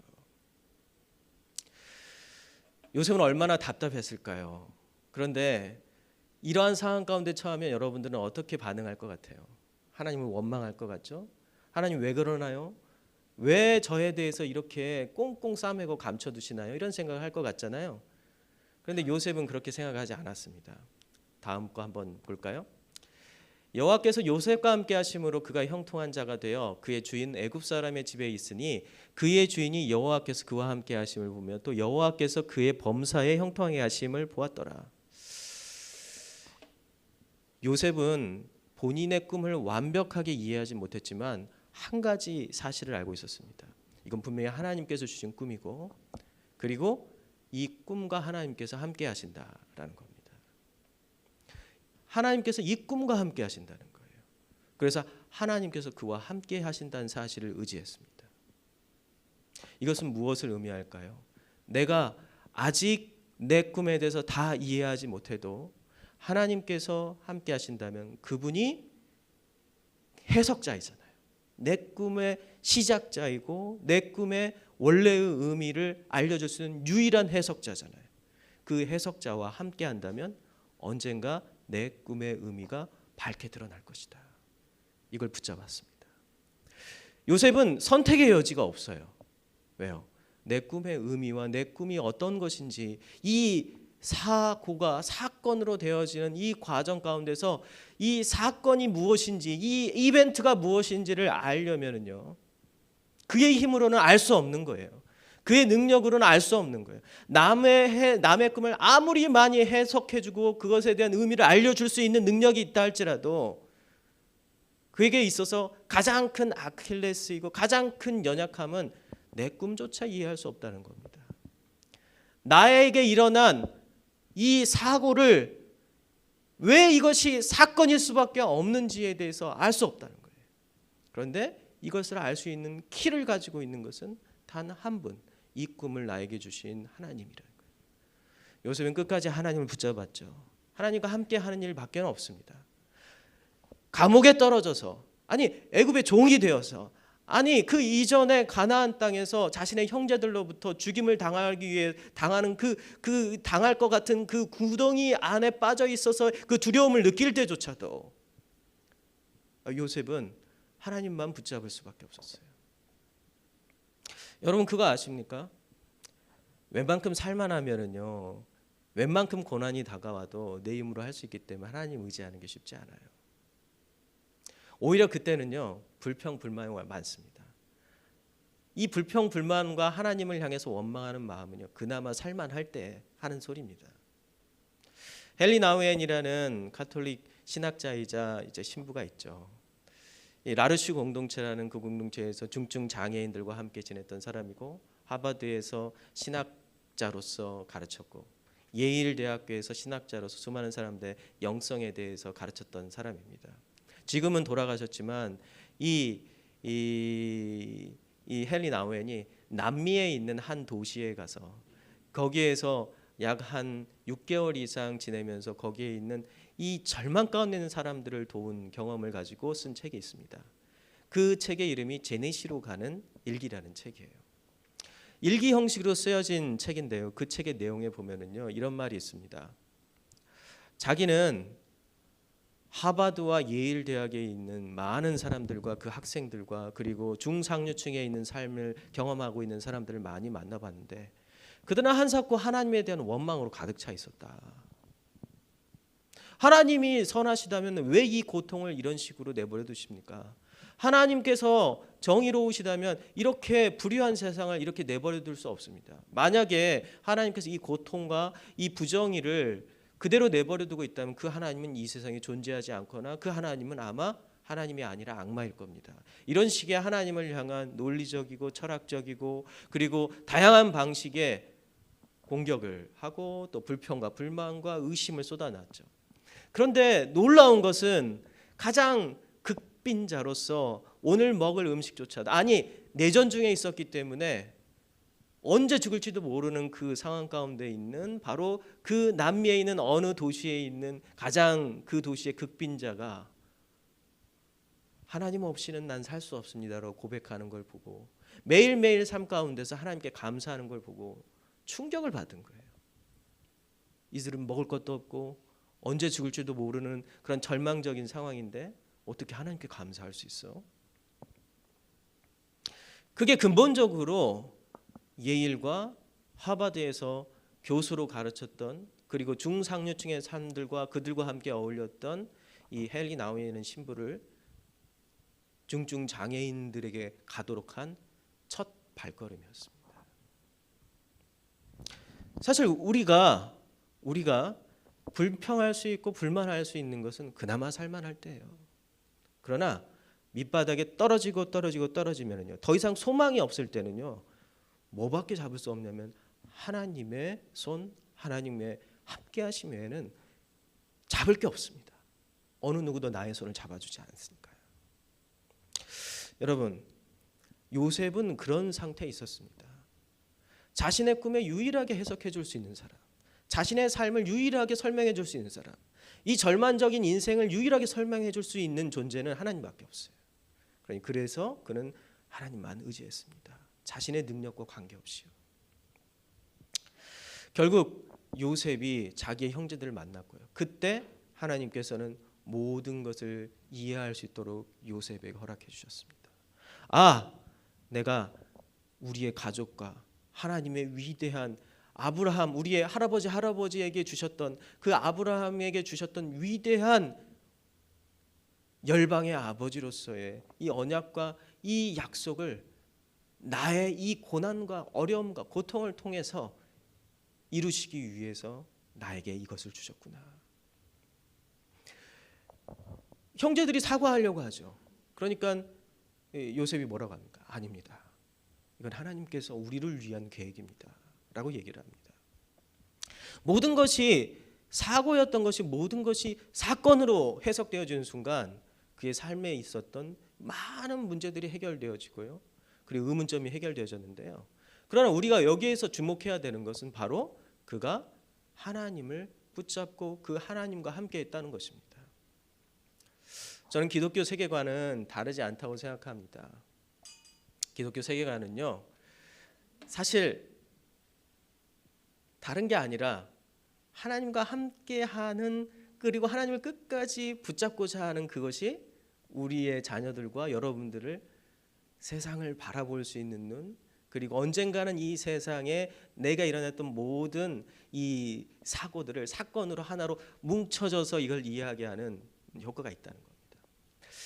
요셉은 얼마나 답답했을까요? 그런데 이러한 상황 가운데 처하면 여러분들은 어떻게 반응할 것 같아요? 하나님을 원망할 것 같죠? 하나님 왜 그러나요? 왜 저에 대해서 이렇게 꽁꽁 싸매고 감춰두시나요? 이런 생각을 할 것 같잖아요. 그런데 요셉은 그렇게 생각하지 않았습니다. 다음 거 한번 볼까요? 여호와께서 요셉과 함께 하심으로 그가 형통한 자가 되어 그의 주인 애굽 사람의 집에 있으니 그의 주인이 여호와께서 그와 함께 하심을 보며 또 여호와께서 그의 범사에 형통하게 하심을 보았더라. 요셉은 본인의 꿈을 완벽하게 이해하지 못했지만 한 가지 사실을 알고 있었습니다. 이건 분명히 하나님께서 주신 꿈이고, 그리고 이 꿈과 하나님께서 함께 하신다라는 겁니다. 하나님께서 이 꿈과 함께 하신다는 거예요. 그래서 하나님께서 그와 함께 하신다는 사실을 의지했습니다. 이것은 무엇을 의미할까요? 내가 아직 내 꿈에 대해서 다 이해하지 못해도 하나님께서 함께 하신다면 그분이 해석자이잖아요. 내 꿈의 시작자이고 내 꿈의 원래의 의미를 알려줄 수 있는 유일한 해석자잖아요. 그 해석자와 함께 한다면 언젠가 내 꿈의 의미가 밝게 드러날 것이다. 이걸 붙잡았습니다. 요셉은 선택의 여지가 없어요. 왜요? 내 꿈의 의미와 내 꿈이 어떤 것인지, 이 사건으로 되어지는 이 과정 가운데서 이 사건이 무엇인지, 이 이벤트가 무엇인지를 알려면은요, 그의 힘으로는 알 수 없는 거예요. 그의 능력으로는 알 수 없는 거예요. 남의 꿈을 아무리 많이 해석해주고 그것에 대한 의미를 알려줄 수 있는 능력이 있다 할지라도 그에게 있어서 가장 큰 아킬레스이고 가장 큰 연약함은 내 꿈조차 이해할 수 없다는 겁니다. 나에게 일어난 이 사고를 왜 이것이 사건일 수밖에 없는지에 대해서 알 수 없다는 거예요. 그런데 이것을 알 수 있는 키를 가지고 있는 것은 단 한 분, 이 꿈을 나에게 주신 하나님이라는 거예요. 요셉은 끝까지 하나님을 붙잡았죠. 하나님과 함께 하는 일밖에 없습니다. 감옥에 떨어져서, 아니 애굽의 종이 되어서, 아니 그 이전에 가나안 땅에서 자신의 형제들로부터 죽임을 당하기 위해 당하는 그 당할 것 같은 그 구덩이 안에 빠져 있어서 그 두려움을 느낄 때조차도 요셉은 하나님만 붙잡을 수밖에 없었어요. 여러분 그거 아십니까? 웬만큼 살만하면은요, 웬만큼 고난이 다가와도 내 힘으로 할 수 있기 때문에 하나님 의지하는 게 쉽지 않아요. 오히려 그때는요, 불평불만이 많습니다. 이 불평불만과 하나님을 향해서 원망하는 마음은요, 그나마 살만할 때 하는 소리입니다. 헨리 나우엔이라는 가톨릭 신학자이자 이제 신부가 있죠. 이 라르슈 공동체라는 그 공동체에서 중증 장애인들과 함께 지냈던 사람이고, 하버드에서 신학자로서 가르쳤고, 예일 대학교에서 신학자로서 수많은 사람들의 영성에 대해서 가르쳤던 사람입니다. 지금은 돌아가셨지만 이 헨리 나우엔이 남미에 있는 한 도시에 가서 거기에서 약 한 6개월 이상 지내면서 거기에 있는 이 절망 가운데 있는 사람들을 도운 경험을 가지고 쓴 책이 있습니다. 그 책의 이름이 제네시로 가는 일기라는 책이에요. 일기 형식으로 쓰여진 책인데요. 그 책의 내용에 보면은요, 이런 말이 있습니다. 자기는 하버드와 예일 대학에 있는 많은 사람들과 그 학생들과 그리고 중상류층에 있는 삶을 경험하고 있는 사람들을 많이 만나봤는데 그들은 한사코 하나님에 대한 원망으로 가득 차 있었다. 하나님이 선하시다면 왜 이 고통을 이런 식으로 내버려 두십니까? 하나님께서 정의로우시다면 이렇게 불의한 세상을 이렇게 내버려 둘 수 없습니다. 만약에 하나님께서 이 고통과 이 부정의를 그대로 내버려 두고 있다면 그 하나님은 이 세상에 존재하지 않거나 그 하나님은 아마 하나님이 아니라 악마일 겁니다. 이런 식의 하나님을 향한 논리적이고 철학적이고 그리고 다양한 방식의 공격을 하고 또 불평과 불만과 의심을 쏟아놨죠. 그런데 놀라운 것은 가장 극빈자로서 오늘 먹을 음식조차도 내전 중에 있었기 때문에 언제 죽을지도 모르는 그 상황 가운데 있는 바로 그 남미에 있는 어느 도시에 있는 가장 그 도시의 극빈자가 하나님 없이는 난 살 수 없습니다라고 고백하는 걸 보고 매일매일 삶 가운데서 하나님께 감사하는 걸 보고 충격을 받은 거예요. 이들은 먹을 것도 없고 언제 죽을지도 모르는 그런 절망적인 상황인데 어떻게 하나님께 감사할 수 있어? 그게 근본적으로 예일과 하버드에서 교수로 가르쳤던 그리고 중상류층의 사람들과 그들과 함께 어울렸던 이 헨리 나우이라는 신부를 중증 장애인들에게 가도록 한 첫 발걸음이었습니다. 사실 우리가 불평할 수 있고 불만할 수 있는 것은 그나마 살만할 때예요. 그러나 밑바닥에 떨어지면요, 더 이상 소망이 없을 때는요, 뭐밖에 잡을 수 없냐면 하나님의 손, 하나님의 함께하심 외에는 잡을 게 없습니다. 어느 누구도 나의 손을 잡아주지 않으니까요. 여러분, 요셉은 그런 상태에 있었습니다. 자신의 꿈에 유일하게 해석해 줄 수 있는 사람, 자신의 삶을 유일하게 설명해 줄 수 있는 사람, 이 절망적인 인생을 유일하게 설명해 줄 수 있는 존재는 하나님밖에 없어요. 그래서 그는 하나님만 의지했습니다. 자신의 능력과 관계없이요. 결국 요셉이 자기의 형제들을 만났고요. 그때 하나님께서는 모든 것을 이해할 수 있도록 요셉에게 허락해 주셨습니다. 내가 우리의 가족과 하나님의 위대한 아브라함, 우리의 할아버지에게 주셨던 그 아브라함에게 주셨던 위대한 열방의 아버지로서의 이 언약과 이 약속을 나의 이 고난과 어려움과 고통을 통해서 이루시기 위해서 나에게 이것을 주셨구나. 형제들이 사과하려고 하죠. 그러니까 요셉이 뭐라고 합니까? 아닙니다. 이건 하나님께서 우리를 위한 계획입니다 라고 얘기를 합니다. 모든 것이 사고였던 것이 모든 것이 사건으로 해석되어지는 순간 그의 삶에 있었던 많은 문제들이 해결되어지고요, 그리고 의문점이 해결되어졌는데요. 그러나 우리가 여기에서 주목해야 되는 것은 바로 그가 하나님을 붙잡고 그 하나님과 함께 했다는 것입니다. 저는 기독교 세계관은 다르지 않다고 생각합니다. 기독교 세계관은요, 사실 다른 게 아니라 하나님과 함께하는, 그리고 하나님을 끝까지 붙잡고자 하는 그것이 우리의 자녀들과 여러분들을 세상을 바라볼 수 있는 눈, 그리고 언젠가는 이 세상에 내가 일어났던 모든 이 사고들을 사건으로 하나로 뭉쳐져서 이걸 이해하게 하는 효과가 있다는 겁니다.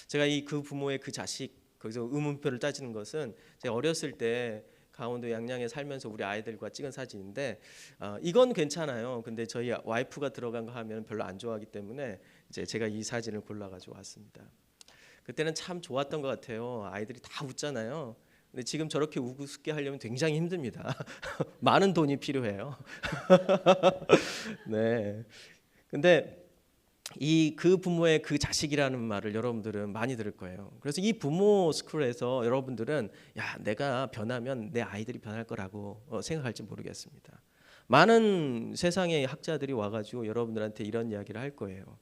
제가 그 부모의 그 자식 거기서 의문표를 따지는 것은 제가 어렸을 때 강원도 양양에 살면서 우리 아이들과 찍은 사진인데 이건 괜찮아요. 근데 저희 와이프가 들어간 거 하면 별로 안 좋아하기 때문에 이제 제가 이 사진을 골라가지고 왔습니다. 그때는 참 좋았던 것 같아요. 아이들이 다 웃잖아요. 근데 지금 저렇게 우습게 하려면 굉장히 힘듭니다. 많은 돈이 필요해요. 네. 근데 그 부모의 그 자식이라는 말을 여러분들은 많이 들을 거예요. 그래서 이 부모 스쿨에서 여러분들은 내가 변하면 내 아이들이 변할 거라고 생각할지 모르겠습니다. 많은 세상의 학자들이 와가지고 여러분들한테 이런 이야기를 할 거예요.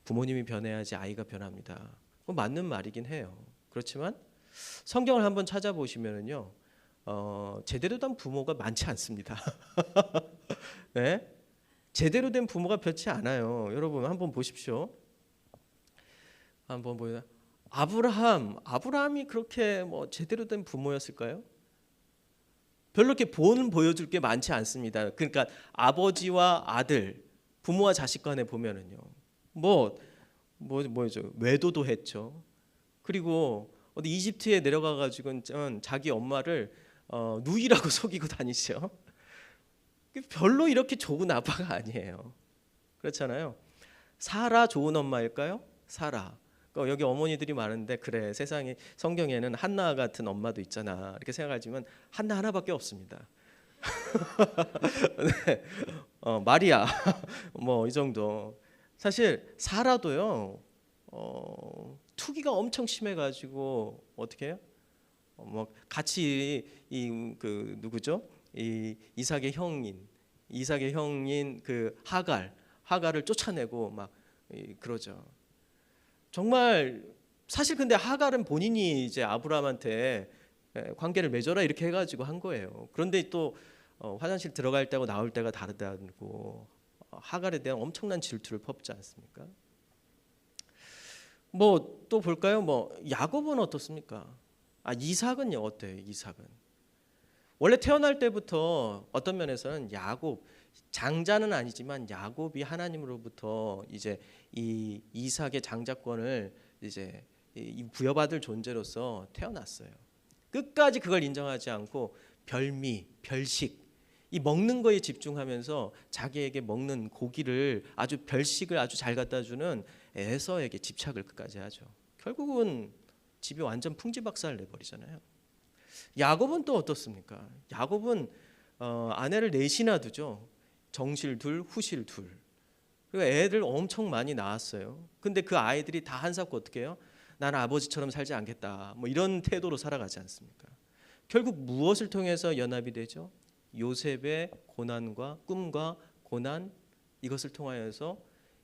부모님이 변해야지 아이가 변합니다. 맞는 말이긴 해요. 그렇지만 성경을 한번 찾아보시면은요, 제대로 된 부모가 많지 않습니다. 네? 제대로 된 부모가 많지 않아요. 여러분 한번 보십시오. 한번 보여. 아브라함이 그렇게 제대로 된 부모였을까요? 별로 이렇게 보여줄 게 많지 않습니다. 그러니까 아버지와 아들, 부모와 자식 간에 보면은요, 뭐죠? 외도도 했죠. 그리고 어디 이집트에 내려가 가지고 자기 엄마를 누이라고 속이고 다니죠. 별로 이렇게 좋은 아빠가 아니에요. 그렇잖아요. 사라 좋은 엄마일까요? 사라. 여기 어머니들이 많은데 그래 세상에 성경에는 한나 같은 엄마도 있잖아 이렇게 생각하지만 한나 하나밖에 없습니다. 네. 마리아 뭐 이 정도. 사실 사라도요 투기가 엄청 심해가지고 어떻게 해요? 뭐 같이 이 그 누구죠? 이 이삭의 형인 그 하갈을 쫓아내고 막 그러죠. 정말 사실 근데 하갈은 본인이 이제 아브라함한테 관계를 맺어라 이렇게 해가지고 한 거예요. 그런데 또 화장실 들어갈 때하고 나올 때가 다르다고 하갈에 대한 엄청난 질투를 퍼붓지 않습니까? 뭐 또 볼까요? 뭐 야곱은 어떻습니까? 이삭은요 어때요? 이삭은 원래 태어날 때부터 어떤 면에서는 야곱 장자는 아니지만 야곱이 하나님으로부터 이제 이 이삭의 장자권을 이제 부여받을 존재로서 태어났어요. 끝까지 그걸 인정하지 않고 별식 이 먹는 거에 집중하면서 자기에게 먹는 고기를 아주 별식을 아주 잘 갖다 주는 에서에게 집착을 끝까지 하죠. 결국은 집이 완전 풍지박살 내버리잖아요. 야곱은 또 어떻습니까? 야곱은 아내를 넷이나 두죠. 정실 둘, 후실 둘. 그리고 애들 엄청 많이 낳았어요. 근데 그 아이들이 다 한사코 어떻게 해요? 나는 아버지처럼 살지 않겠다. 뭐 이런 태도로 살아가지 않습니까? 결국 무엇을 통해서 연합이 되죠? 요셉의 고난과 꿈과 고난 이것을 통하여서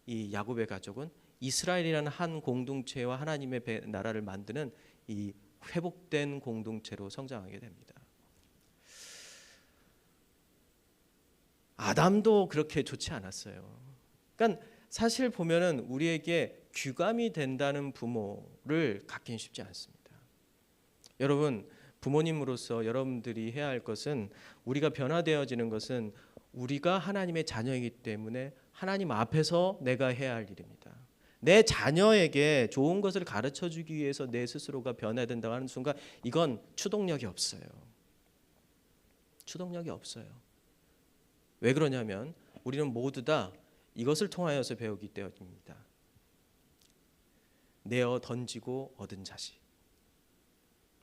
이 야곱의 가족은 이스라엘이라는 한 공동체와 하나님의 나라를 만드는 이 회복된 공동체로 성장하게 됩니다. 아담도 그렇게 좋지 않았어요. 그러니까 사실 보면은 우리에게 귀감이 된다는 부모를 갖긴 쉽지 않습니다. 여러분 부모님으로서 여러분들이 해야 할 것은 우리가 변화되어지는 것은 우리가 하나님의 자녀이기 때문에 하나님 앞에서 내가 해야 할 일입니다. 내 자녀에게 좋은 것을 가르쳐 주기 위해서 내 스스로가 변해야 된다고 하는 순간 이건 추동력이 없어요. 추동력이 없어요. 왜 그러냐면 우리는 모두 다 이것을 통하여서 배우기 때문입니다. 내어 던지고 얻은 자식.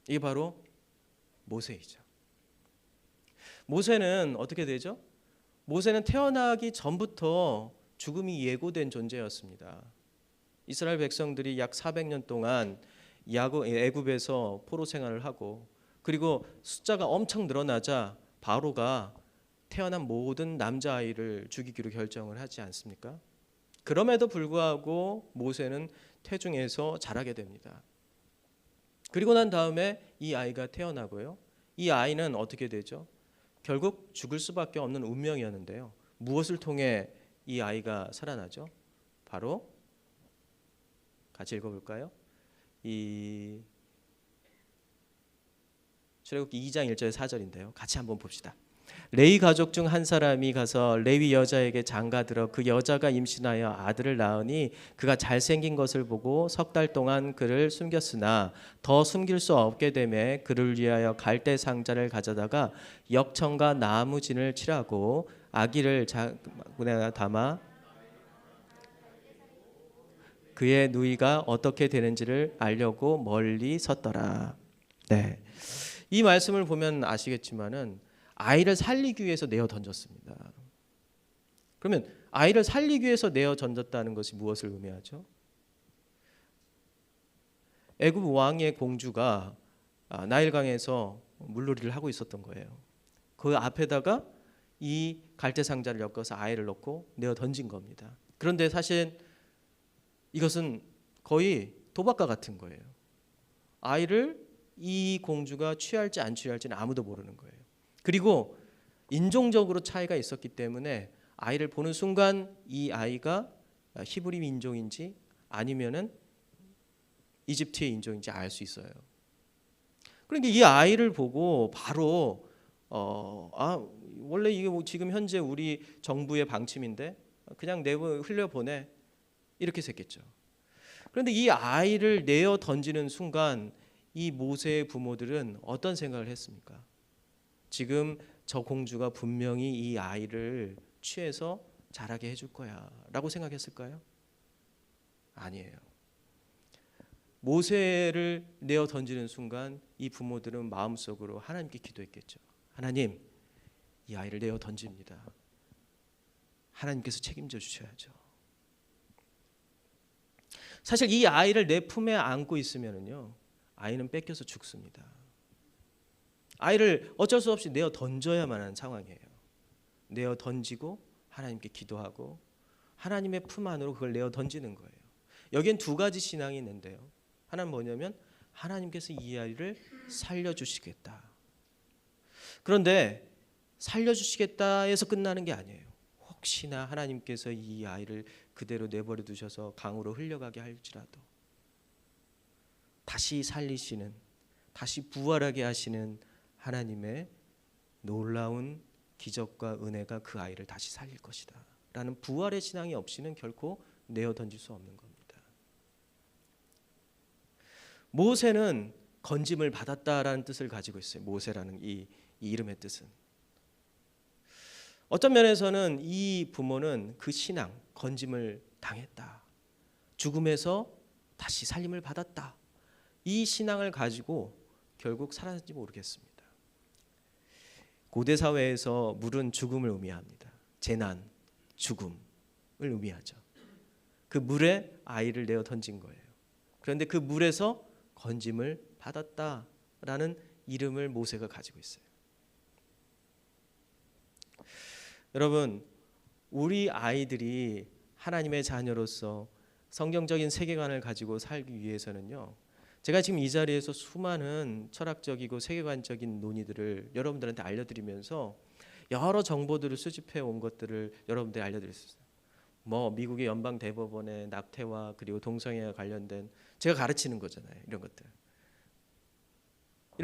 이게 바로 모세이죠. 모세는 어떻게 되죠? 모세는 태어나기 전부터 죽음이 예고된 존재였습니다. 이스라엘 백성들이 약 400년 동안 애굽에서 포로 생활을 하고 그리고 숫자가 엄청 늘어나자 바로가 태어난 모든 남자아이를 죽이기로 결정을 하지 않습니까? 그럼에도 불구하고 모세는 태중에서 자라게 됩니다. 그리고 난 다음에 이 아이가 태어나고요. 이 아이는 어떻게 되죠? 결국 죽을 수밖에 없는 운명이었는데요. 무엇을 통해 이 아이가 살아나죠? 바로 같이 읽어볼까요? 이 출애굽기 2장 1절 4절인데요. 같이 한번 봅시다. 레위 가족 중 한 사람이 가서 레위 여자에게 장가들어 그 여자가 임신하여 아들을 낳으니 그가 잘생긴 것을 보고 석 달 동안 그를 숨겼으나 더 숨길 수 없게 되매 그를 위하여 갈대 상자를 가져다가 역청과 나무진을 칠하고 아기를 자군에 담아 그의 누이가 어떻게 되는지를 알려고 멀리 섰더라. 네, 이 말씀을 보면 아시겠지만은 아이를 살리기 위해서 내어 던졌습니다. 그러면 아이를 살리기 위해서 내어 던졌다는 것이 무엇을 의미하죠? 애굽 왕의 공주가 나일강에서 물놀이를 하고 있었던 거예요. 그 앞에다가 이 갈대 상자를 엮어서 아이를 넣고 내어 던진 겁니다. 그런데 사실 이것은 거의 도박과 같은 거예요. 아이를 이 공주가 취할지 안 취할지는 아무도 모르는 거예요. 그리고 인종적으로 차이가 있었기 때문에 아이를 보는 순간 이 아이가 히브리 민족인지 아니면은 이집트의 인종인지 알 수 있어요. 그러니까 이 아이를 보고 바로 원래 이게 뭐 지금 현재 우리 정부의 방침인데 그냥 흘려보내 이렇게 했겠죠. 그런데 이 아이를 내어 던지는 순간 이 모세의 부모들은 어떤 생각을 했습니까? 지금 저 공주가 분명히 이 아이를 취해서 자라게 해줄 거야 라고 생각했을까요? 아니에요. 모세를 내어 던지는 순간 이 부모들은 마음속으로 하나님께 기도했겠죠. 하나님, 이 아이를 내어 던집니다. 하나님께서 책임져 주셔야죠. 사실 이 아이를 내 품에 안고 있으면요, 아이는 뺏겨서 죽습니다. 아이를 어쩔 수 없이 내어 던져야만 하는 상황이에요. 내어 던지고 하나님께 기도하고 하나님의 품 안으로 그걸 내어 던지는 거예요. 여기엔 두 가지 신앙이 있는데요. 하나는 뭐냐면 하나님께서 이 아이를 살려주시겠다. 그런데 살려주시겠다 해서 끝나는 게 아니에요. 혹시나 하나님께서 이 아이를 그대로 내버려 두셔서 강으로 흘려가게 할지라도 다시 살리시는, 다시 부활하게 하시는 하나님의 놀라운 기적과 은혜가 그 아이를 다시 살릴 것이다 라는 부활의 신앙이 없이는 결코 내어 던질 수 없는 겁니다. 모세는 건짐을 받았다라는 뜻을 가지고 있어요. 모세라는 이 이름의 뜻은. 어떤 면에서는 이 부모는 그 신앙, 건짐을 당했다, 죽음에서 다시 살림을 받았다, 이 신앙을 가지고 결국 살았는지 모르겠습니다. 고대 사회에서 물은 죽음을 의미합니다. 재난, 죽음을 의미하죠. 그 물에 아이를 내어 던진 거예요. 그런데 그 물에서 건짐을 받았다라는 이름을 모세가 가지고 있어요. 여러분, 우리 아이들이 하나님의 자녀로서 성경적인 세계관을 가지고 살기 위해서는요, 제가 지금 이 자리에서 수많은 철학적이고 세계관적인 논의들을 여러분들한테 알려드리면서 여러 정보들을 수집해 온 것들을 여러분들이 알려드렸어요. 뭐 미국의 연방 대법원의 낙태와 그리고 동성애와 관련된, 제가 가르치는 거잖아요. 이런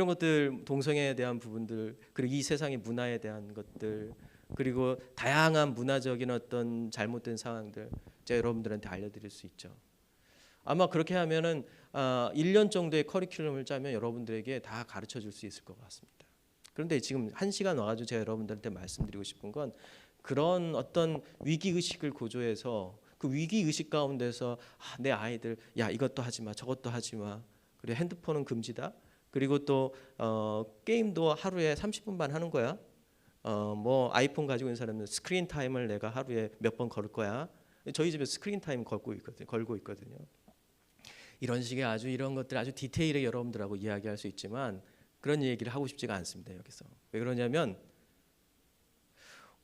것들 동성애에 대한 부분들, 그리고 이 세상의 문화에 대한 것들, 그리고 다양한 문화적인 어떤 잘못된 상황들 제가 여러분들한테 알려드릴 수 있죠. 아마 그렇게 하면은 1년 정도의 커리큘럼을 짜면 여러분들에게 다 가르쳐 줄 수 있을 것 같습니다. 그런데 지금 1시간 와가지고 제가 여러분들한테 말씀드리고 싶은 건, 그런 어떤 위기의식을 고조해서 그 위기의식 가운데서 내 아이들, 야 이것도 하지마 저것도 하지마, 그리고 핸드폰은 금지다, 그리고 또 게임도 하루에 30분만 하는 거야, 뭐 아이폰 가지고 있는 사람은 스크린 타임을 내가 하루에 몇 번 걸을 거야. 저희 집에 스크린 타임 걸고 있거든요. 이런 식의 아주 이런 것들 아주 디테일하게 여러분들하고 이야기할 수 있지만 그런 얘기를 하고 싶지가 않습니다. 여기서 왜 그러냐면,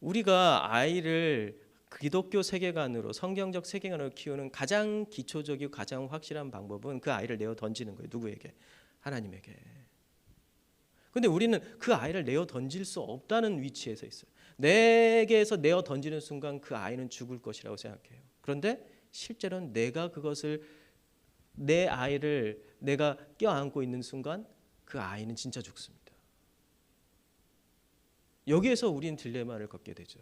우리가 아이를 기독교 세계관으로, 성경적 세계관으로 키우는 가장 기초적이고 가장 확실한 방법은 그 아이를 내어 던지는 거예요. 누구에게? 하나님에게. 근데 우리는 그 아이를 내어 던질 수 없다는 위치에서 있어요. 내게서 내어 던지는 순간 그 아이는 죽을 것이라고 생각해요. 그런데 실제로는 내가 그것을, 내 아이를 내가 껴안고 있는 순간 그 아이는 진짜 죽습니다. 여기에서 우리는 딜레마를 겪게 되죠.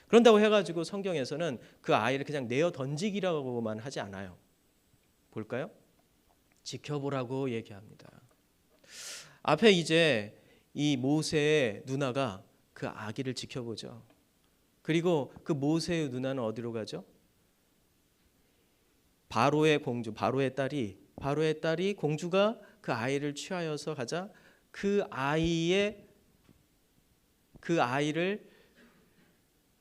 그런다고 해가지고 성경에서는 그 아이를 그냥 내어 던지기라고만 하지 않아요. 볼까요? 지켜보라고 얘기합니다. 앞에 이제 이 모세의 누나가 그 아기를 지켜보죠. 그리고 그 모세의 누나는 어디로 가죠? 바로의 공주, 바로의 딸이 공주가 그 아이를 취하여서 가자 그 아이를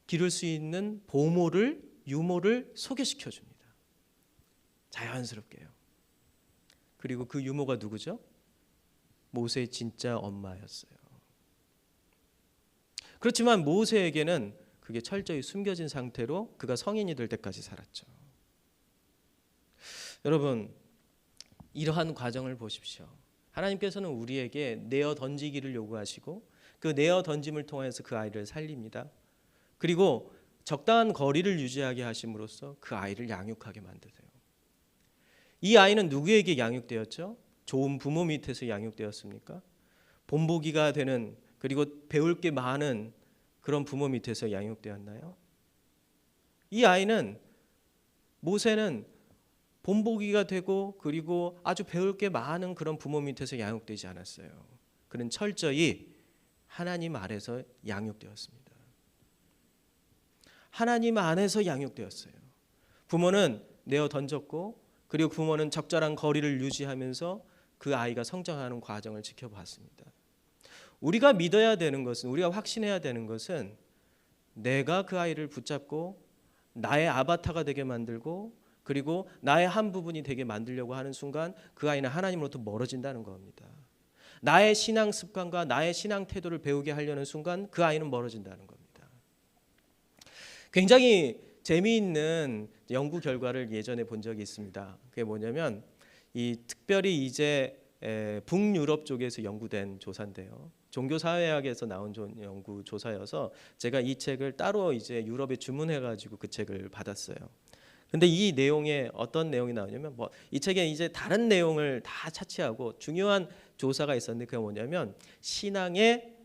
기를 수 있는 유모를 소개시켜 줍니다. 자연스럽게요. 그리고 그 유모가 누구죠? 모세의 진짜 엄마였어요. 그렇지만 모세에게는 그게 철저히 숨겨진 상태로 그가 성인이 될 때까지 살았죠. 여러분, 이러한 과정을 보십시오. 하나님께서는 우리에게 내어 던지기를 요구하시고 그 내어 던짐을 통해서 그 아이를 살립니다. 그리고 적당한 거리를 유지하게 하심으로써 그 아이를 양육하게 만드세요. 이 아이는 누구에게 양육되었죠? 좋은 부모 밑에서 양육되었습니까? 본보기가 되는, 그리고 배울 게 많은 그런 부모 밑에서 양육되었나요? 이 아이는, 모세는 본보기가 되고 그리고 아주 배울 게 많은 그런 부모 밑에서 양육되지 않았어요. 그는 철저히 하나님 아래서 양육되었습니다. 하나님 안에서 양육되었어요. 부모는 내어 던졌고 그리고 부모는 적절한 거리를 유지하면서 그 아이가 성장하는 과정을 지켜봤습니다. 우리가 믿어야 되는 것은, 우리가 확신해야 되는 것은 내가 그 아이를 붙잡고 나의 아바타가 되게 만들고 그리고 나의 한 부분이 되게 만들려고 하는 순간 그 아이는 하나님으로부터 멀어진다는 겁니다. 나의 신앙 습관과 나의 신앙 태도를 배우게 하려는 순간 그 아이는 멀어진다는 겁니다. 굉장히 재미있는 연구 결과를 예전에 본 적이 있습니다. 그게 뭐냐면 이 특별히 이제 북유럽 쪽에서 연구된 조사인데요. 종교사회학에서 나온 연구 조사여서 제가 이 책을 따로 이제 유럽에 주문해 가지고 그 책을 받았어요. 근데 이 내용에 어떤 내용이 나오냐면 이 책에 이제 다른 내용을 다 차치하고 중요한 조사가 있었는데 그게 뭐냐면 신앙의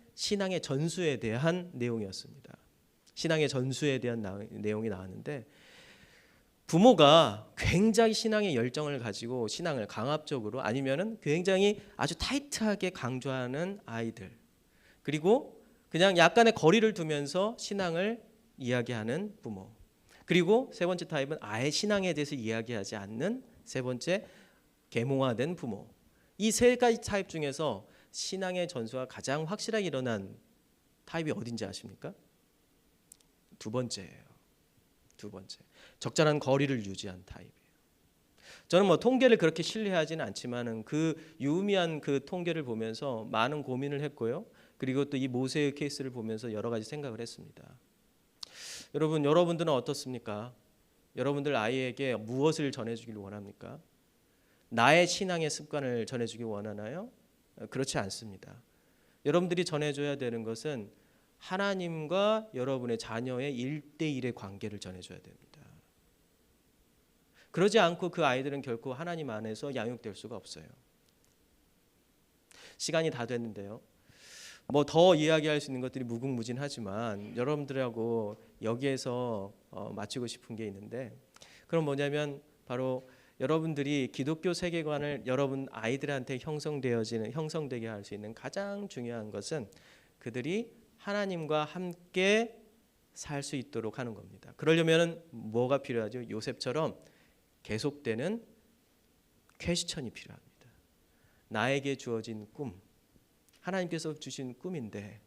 전수에 대한 내용이었습니다. 신앙의 전수에 대한 내용이 나왔는데 부모가 굉장히 신앙의 열정을 가지고 신앙을 강압적으로 아니면은 굉장히 아주 타이트하게 강조하는 아이들, 그리고 그냥 약간의 거리를 두면서 신앙을 이야기하는 부모, 그리고 세 번째 타입은 아예 신앙에 대해서 이야기하지 않는 세 번째 계몽화된 부모. 이 세 가지 타입 중에서 신앙의 전수가 가장 확실하게 일어난 타입이 어딘지 아십니까? 두 번째예요. 두 번째. 적절한 거리를 유지한 타입이에요. 저는 통계를 그렇게 신뢰하지는 않지만은 그 유의미한 그 통계를 보면서 많은 고민을 했고요. 그리고 또 이 모세의 케이스를 보면서 여러 가지 생각을 했습니다. 여러분들은 어떻습니까? 여러분들 아이에게 무엇을 전해주길 원합니까? 나의 신앙의 습관을 전해주길 원하나요? 그렇지 않습니다. 여러분들이 전해줘야 되는 것은 하나님과 여러분의 자녀의 1대1의 관계를 전해줘야 됩니다. 그러지 않고 그 아이들은 결코 하나님 안에서 양육될 수가 없어요. 시간이 다 됐는데요. 더 이야기할 수 있는 것들이 무궁무진하지만 여러분들하고 여기에서 마치고 싶은 게 있는데, 그럼 뭐냐면 바로 여러분들이 기독교 세계관을 여러분 아이들한테 형성되게 할 수 있는 가장 중요한 것은 그들이 하나님과 함께 살 수 있도록 하는 겁니다. 그러려면 뭐가 필요하죠? 요셉처럼 계속되는 퀘스천이 필요합니다. 나에게 주어진 꿈, 하나님께서 주신 꿈인데,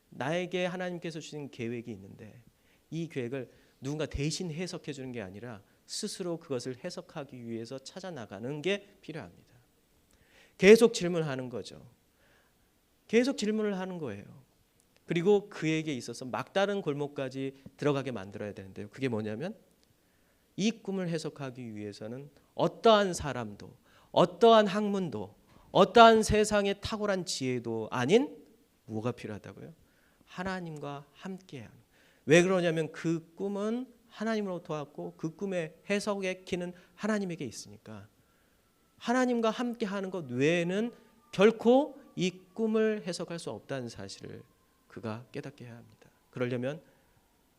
나에게 하나님께서 주신 계획이 있는데 이 계획을 누군가 대신 해석해 주는 게 아니라 스스로 그것을 해석하기 위해서 찾아 나가는 게 필요합니다. 계속 질문하는 거죠. 계속 질문을 하는 거예요. 그리고 그에게 있어서 막다른 골목까지 들어가게 만들어야 되는데요. 그게 뭐냐면 이 꿈을 해석하기 위해서는 어떠한 사람도, 어떠한 학문도, 어떠한 세상의 탁월한 지혜도 아닌 뭐가 필요하다고요? 하나님과 함께하는. 왜 그러냐면 그 꿈은 하나님으로부터 왔고 그 꿈의 해석의 키는 하나님에게 있으니까 하나님과 함께하는 것 외에는 결코 이 꿈을 해석할 수 없다는 사실을 그가 깨닫게 해야 합니다. 그러려면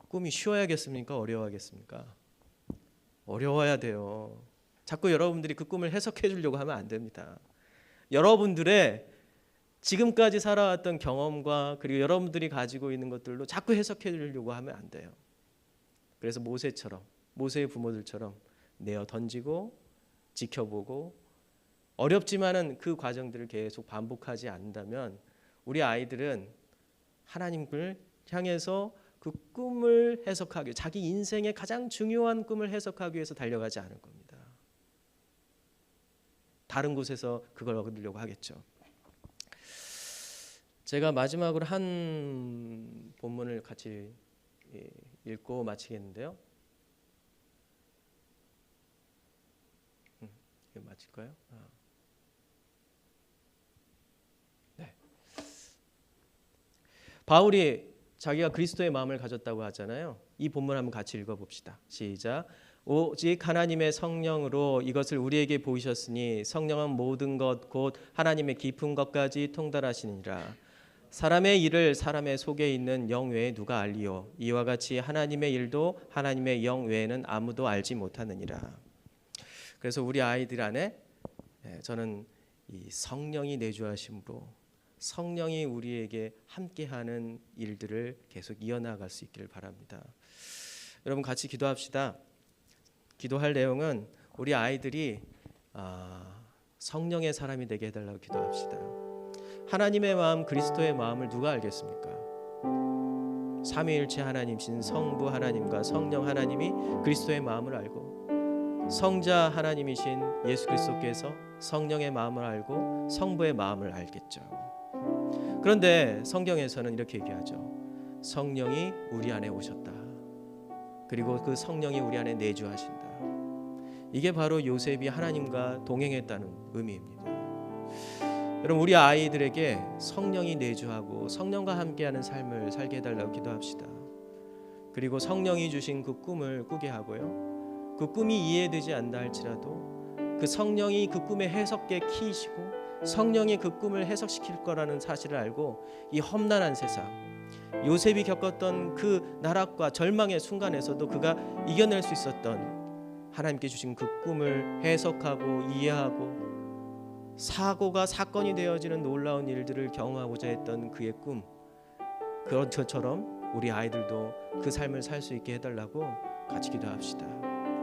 꿈이 쉬워야겠습니까? 어려워야겠습니까? 어려워야 돼요. 자꾸 여러분들이 그 꿈을 해석해 주려고 하면 안 됩니다. 여러분들의 지금까지 살아왔던 경험과 그리고 여러분들이 가지고 있는 것들로 자꾸 해석해 주려고 하면 안 돼요. 그래서 모세의 부모들처럼 내어 던지고 지켜보고 어렵지만은 그 과정들을 계속 반복하지 않는다면 우리 아이들은 하나님을 향해서 그 꿈을 해석하기, 자기 인생의 가장 중요한 꿈을 해석하기 위해서 달려가지 않을 겁니다. 다른 곳에서 그걸 얻으려고 하겠죠. 제가 마지막으로 한 본문을 같이 읽고 마치겠는데요. 이거 마칠까요? 네. 바울이 자기가 그리스도의 마음을 가졌다고 하잖아요. 이 본문 한번 같이 읽어봅시다. 시작. 오직 하나님의 성령으로 이것을 우리에게 보이셨으니 성령은 모든 것 곧 하나님의 깊은 것까지 통달하시니라. 사람의 일을 사람의 속에 있는 영 외에 누가 알리요? 이와 같이 하나님의 일도 하나님의 영 외에는 아무도 알지 못하느니라. 그래서 우리 아이들 안에 저는 이 성령이 내주하심으로 성령이 우리에게 함께하는 일들을 계속 이어나갈 수 있기를 바랍니다. 여러분 같이 기도합시다. 기도할 내용은 우리 아이들이 성령의 사람이 되게 해달라고 기도합시다. 하나님의 마음, 그리스도의 마음을 누가 알겠습니까? 삼위일체 하나님이신 성부 하나님과 성령 하나님이 그리스도의 마음을 알고, 성자 하나님이신 예수 그리스도께서 성령의 마음을 알고 성부의 마음을 알겠죠. 그런데 성경에서는 이렇게 얘기하죠. 성령이 우리 안에 오셨다. 그리고 그 성령이 우리 안에 내주하신다. 이게 바로 요셉이 하나님과 동행했다는 의미입니다. 여러분, 우리 아이들에게 성령이 내주하고 성령과 함께하는 삶을 살게 해달라고 기도합시다. 그리고 성령이 주신 그 꿈을 꾸게 하고요, 그 꿈이 이해되지 않다 할지라도 그 성령이 그 꿈의 해석의 키이시고 성령이 그 꿈을 해석시킬 거라는 사실을 알고 이 험난한 세상, 요셉이 겪었던 그 나락과 절망의 순간에서도 그가 이겨낼 수 있었던 하나님께 주신 그 꿈을 해석하고 이해하고 사고가 사건이 되어지는 놀라운 일들을 경험하고자 했던 그의 꿈, 그런 것처럼 우리 아이들도 그 삶을 살 수 있게 해달라고 같이 기도합시다.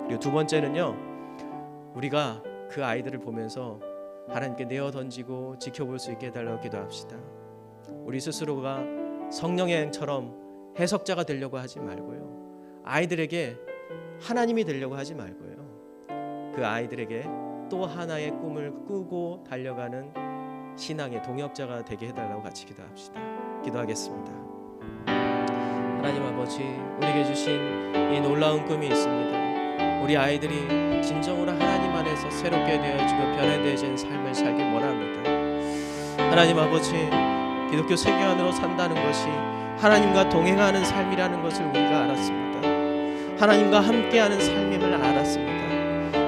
그리고 두 번째는요, 우리가 그 아이들을 보면서 하나님께 내어 던지고 지켜볼 수 있게 해달라고 기도합시다. 우리 스스로가 성령의 양처럼 해석자가 되려고 하지 말고요, 아이들에게 하나님이 되려고 하지 말고요, 그 아이들에게 또 하나의 꿈을 꾸고 달려가는 신앙의 동역자가 되게 해달라고 같이 기도합시다. 기도하겠습니다. 하나님 아버지, 우리에게 주신 이 놀라운 꿈이 있습니다. 우리 아이들이 진정으로 하나님 안에서 새롭게 되어지고 변화되어진 삶을 살길 원합니다. 하나님 아버지, 기독교 세계 안으로 산다는 것이 하나님과 동행하는 삶이라는 것을 우리가 알았습니다. 하나님과 함께하는 삶임을 알았습니다.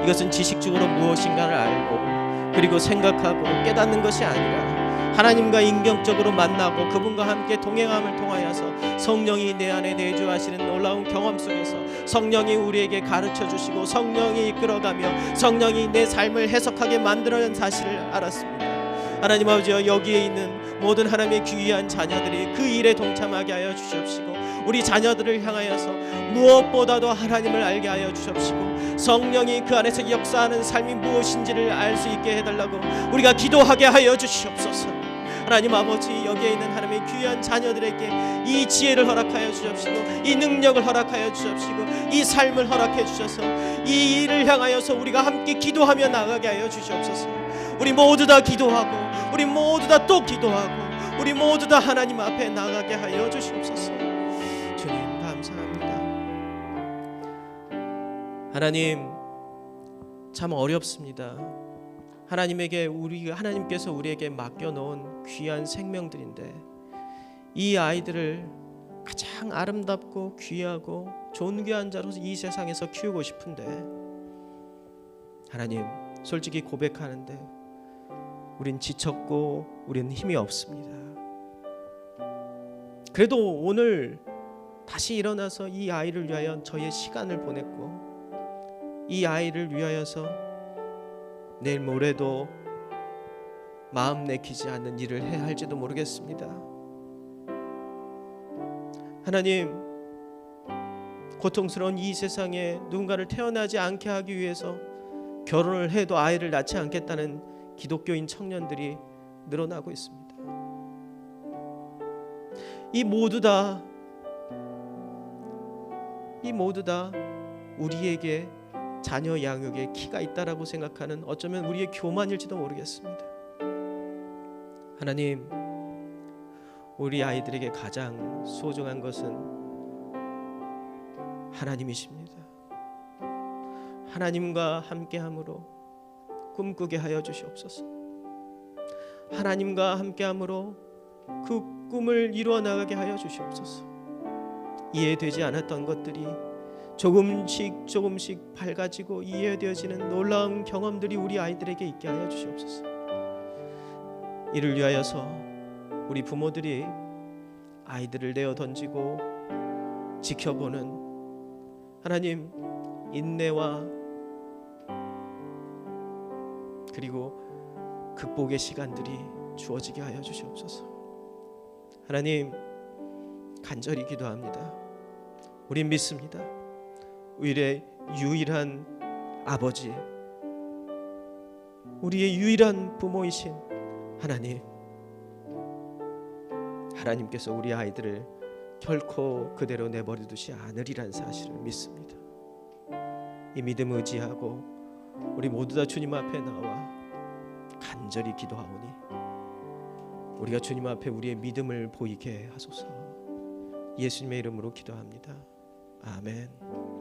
이것은 지식적으로 무엇인가를 알고 그리고 생각하고 깨닫는 것이 아니라 하나님과 인격적으로 만나고 그분과 함께 동행함을 통하여서 성령이 내 안에 내주하시는 놀라운 경험 속에서 성령이 우리에게 가르쳐 주시고 성령이 이끌어가며 성령이 내 삶을 해석하게 만들어낸 사실을 알았습니다. 하나님 아버지, 여기에 있는 모든 하나님의 귀한 자녀들이 그 일에 동참하게 하여 주시옵시고, 우리 자녀들을 향하여서 무엇보다도 하나님을 알게 하여 주시옵시고, 성령이 그 안에서 역사하는 삶이 무엇인지를 알 수 있게 해달라고 우리가 기도하게 하여 주시옵소서. 하나님 아버지, 여기에 있는 하나님의 귀한 자녀들에게 이 지혜를 허락하여 주시옵시고, 이 능력을 허락하여 주시옵시고, 이 삶을 허락해 주셔서 이 일을 향하여서 우리가 함께 기도하며 나가게 하여 주시옵소서. 우리 모두 다 기도하고, 우리 모두 다 또 기도하고, 우리 모두 다 하나님 앞에 나가게 하여 주시옵소서. 주님 감사합니다. 하나님, 참 어렵습니다. 하나님께서 우리에게 맡겨놓은 귀한 생명들인데 이 아이들을 가장 아름답고 귀하고 존귀한 자로서 이 세상에서 키우고 싶은데, 하나님, 솔직히 고백하는데 우린 지쳤고 우린 힘이 없습니다. 그래도 오늘 다시 일어나서 이 아이를 위하여 저의 시간을 보냈고, 이 아이를 위하여서 내일 모레도 마음 내키지 않는 일을 해야 할지도 모르겠습니다. 하나님, 고통스러운 이 세상에 누군가를 태어나지 않게 하기 위해서 결혼을 해도 아이를 낳지 않겠다는 기독교인 청년들이 늘어나고 있습니다. 이 모두 다 우리에게 자녀 양육에 키가 있다라고 생각하는, 어쩌면 우리의 교만일지도 모르겠습니다. 하나님, 우리 아이들에게 가장 소중한 것은 하나님이십니다. 하나님과 함께함으로 꿈꾸게 하여 주시옵소서. 하나님과 함께함으로 그 꿈을 이루어 나가게 하여 주시옵소서. 이해되지 않았던 것들이 조금씩 밝아지고 이해되어지는 놀라운 경험들이 우리 아이들에게 있게 하여 주시옵소서. 이를 위하여서 우리 부모들이 아이들을 내어 던지고 지켜보는 하나님 인내와 그리고 극복의 시간들이 주어지게 하여 주시옵소서. 하나님, 간절히 기도합니다. 우린 믿습니다. 우리의 유일한 아버지, 우리의 유일한 부모이신 하나님께서 우리 아이들을 결코 그대로 내버려 두지 않으리란 사실을 믿습니다. 이 믿음 의지하고 우리 모두 다 주님 앞에 나와 간절히 기도하오니 우리가 주님 앞에 우리의 믿음을 보이게 하소서. 예수님의 이름으로 기도합니다. 아멘.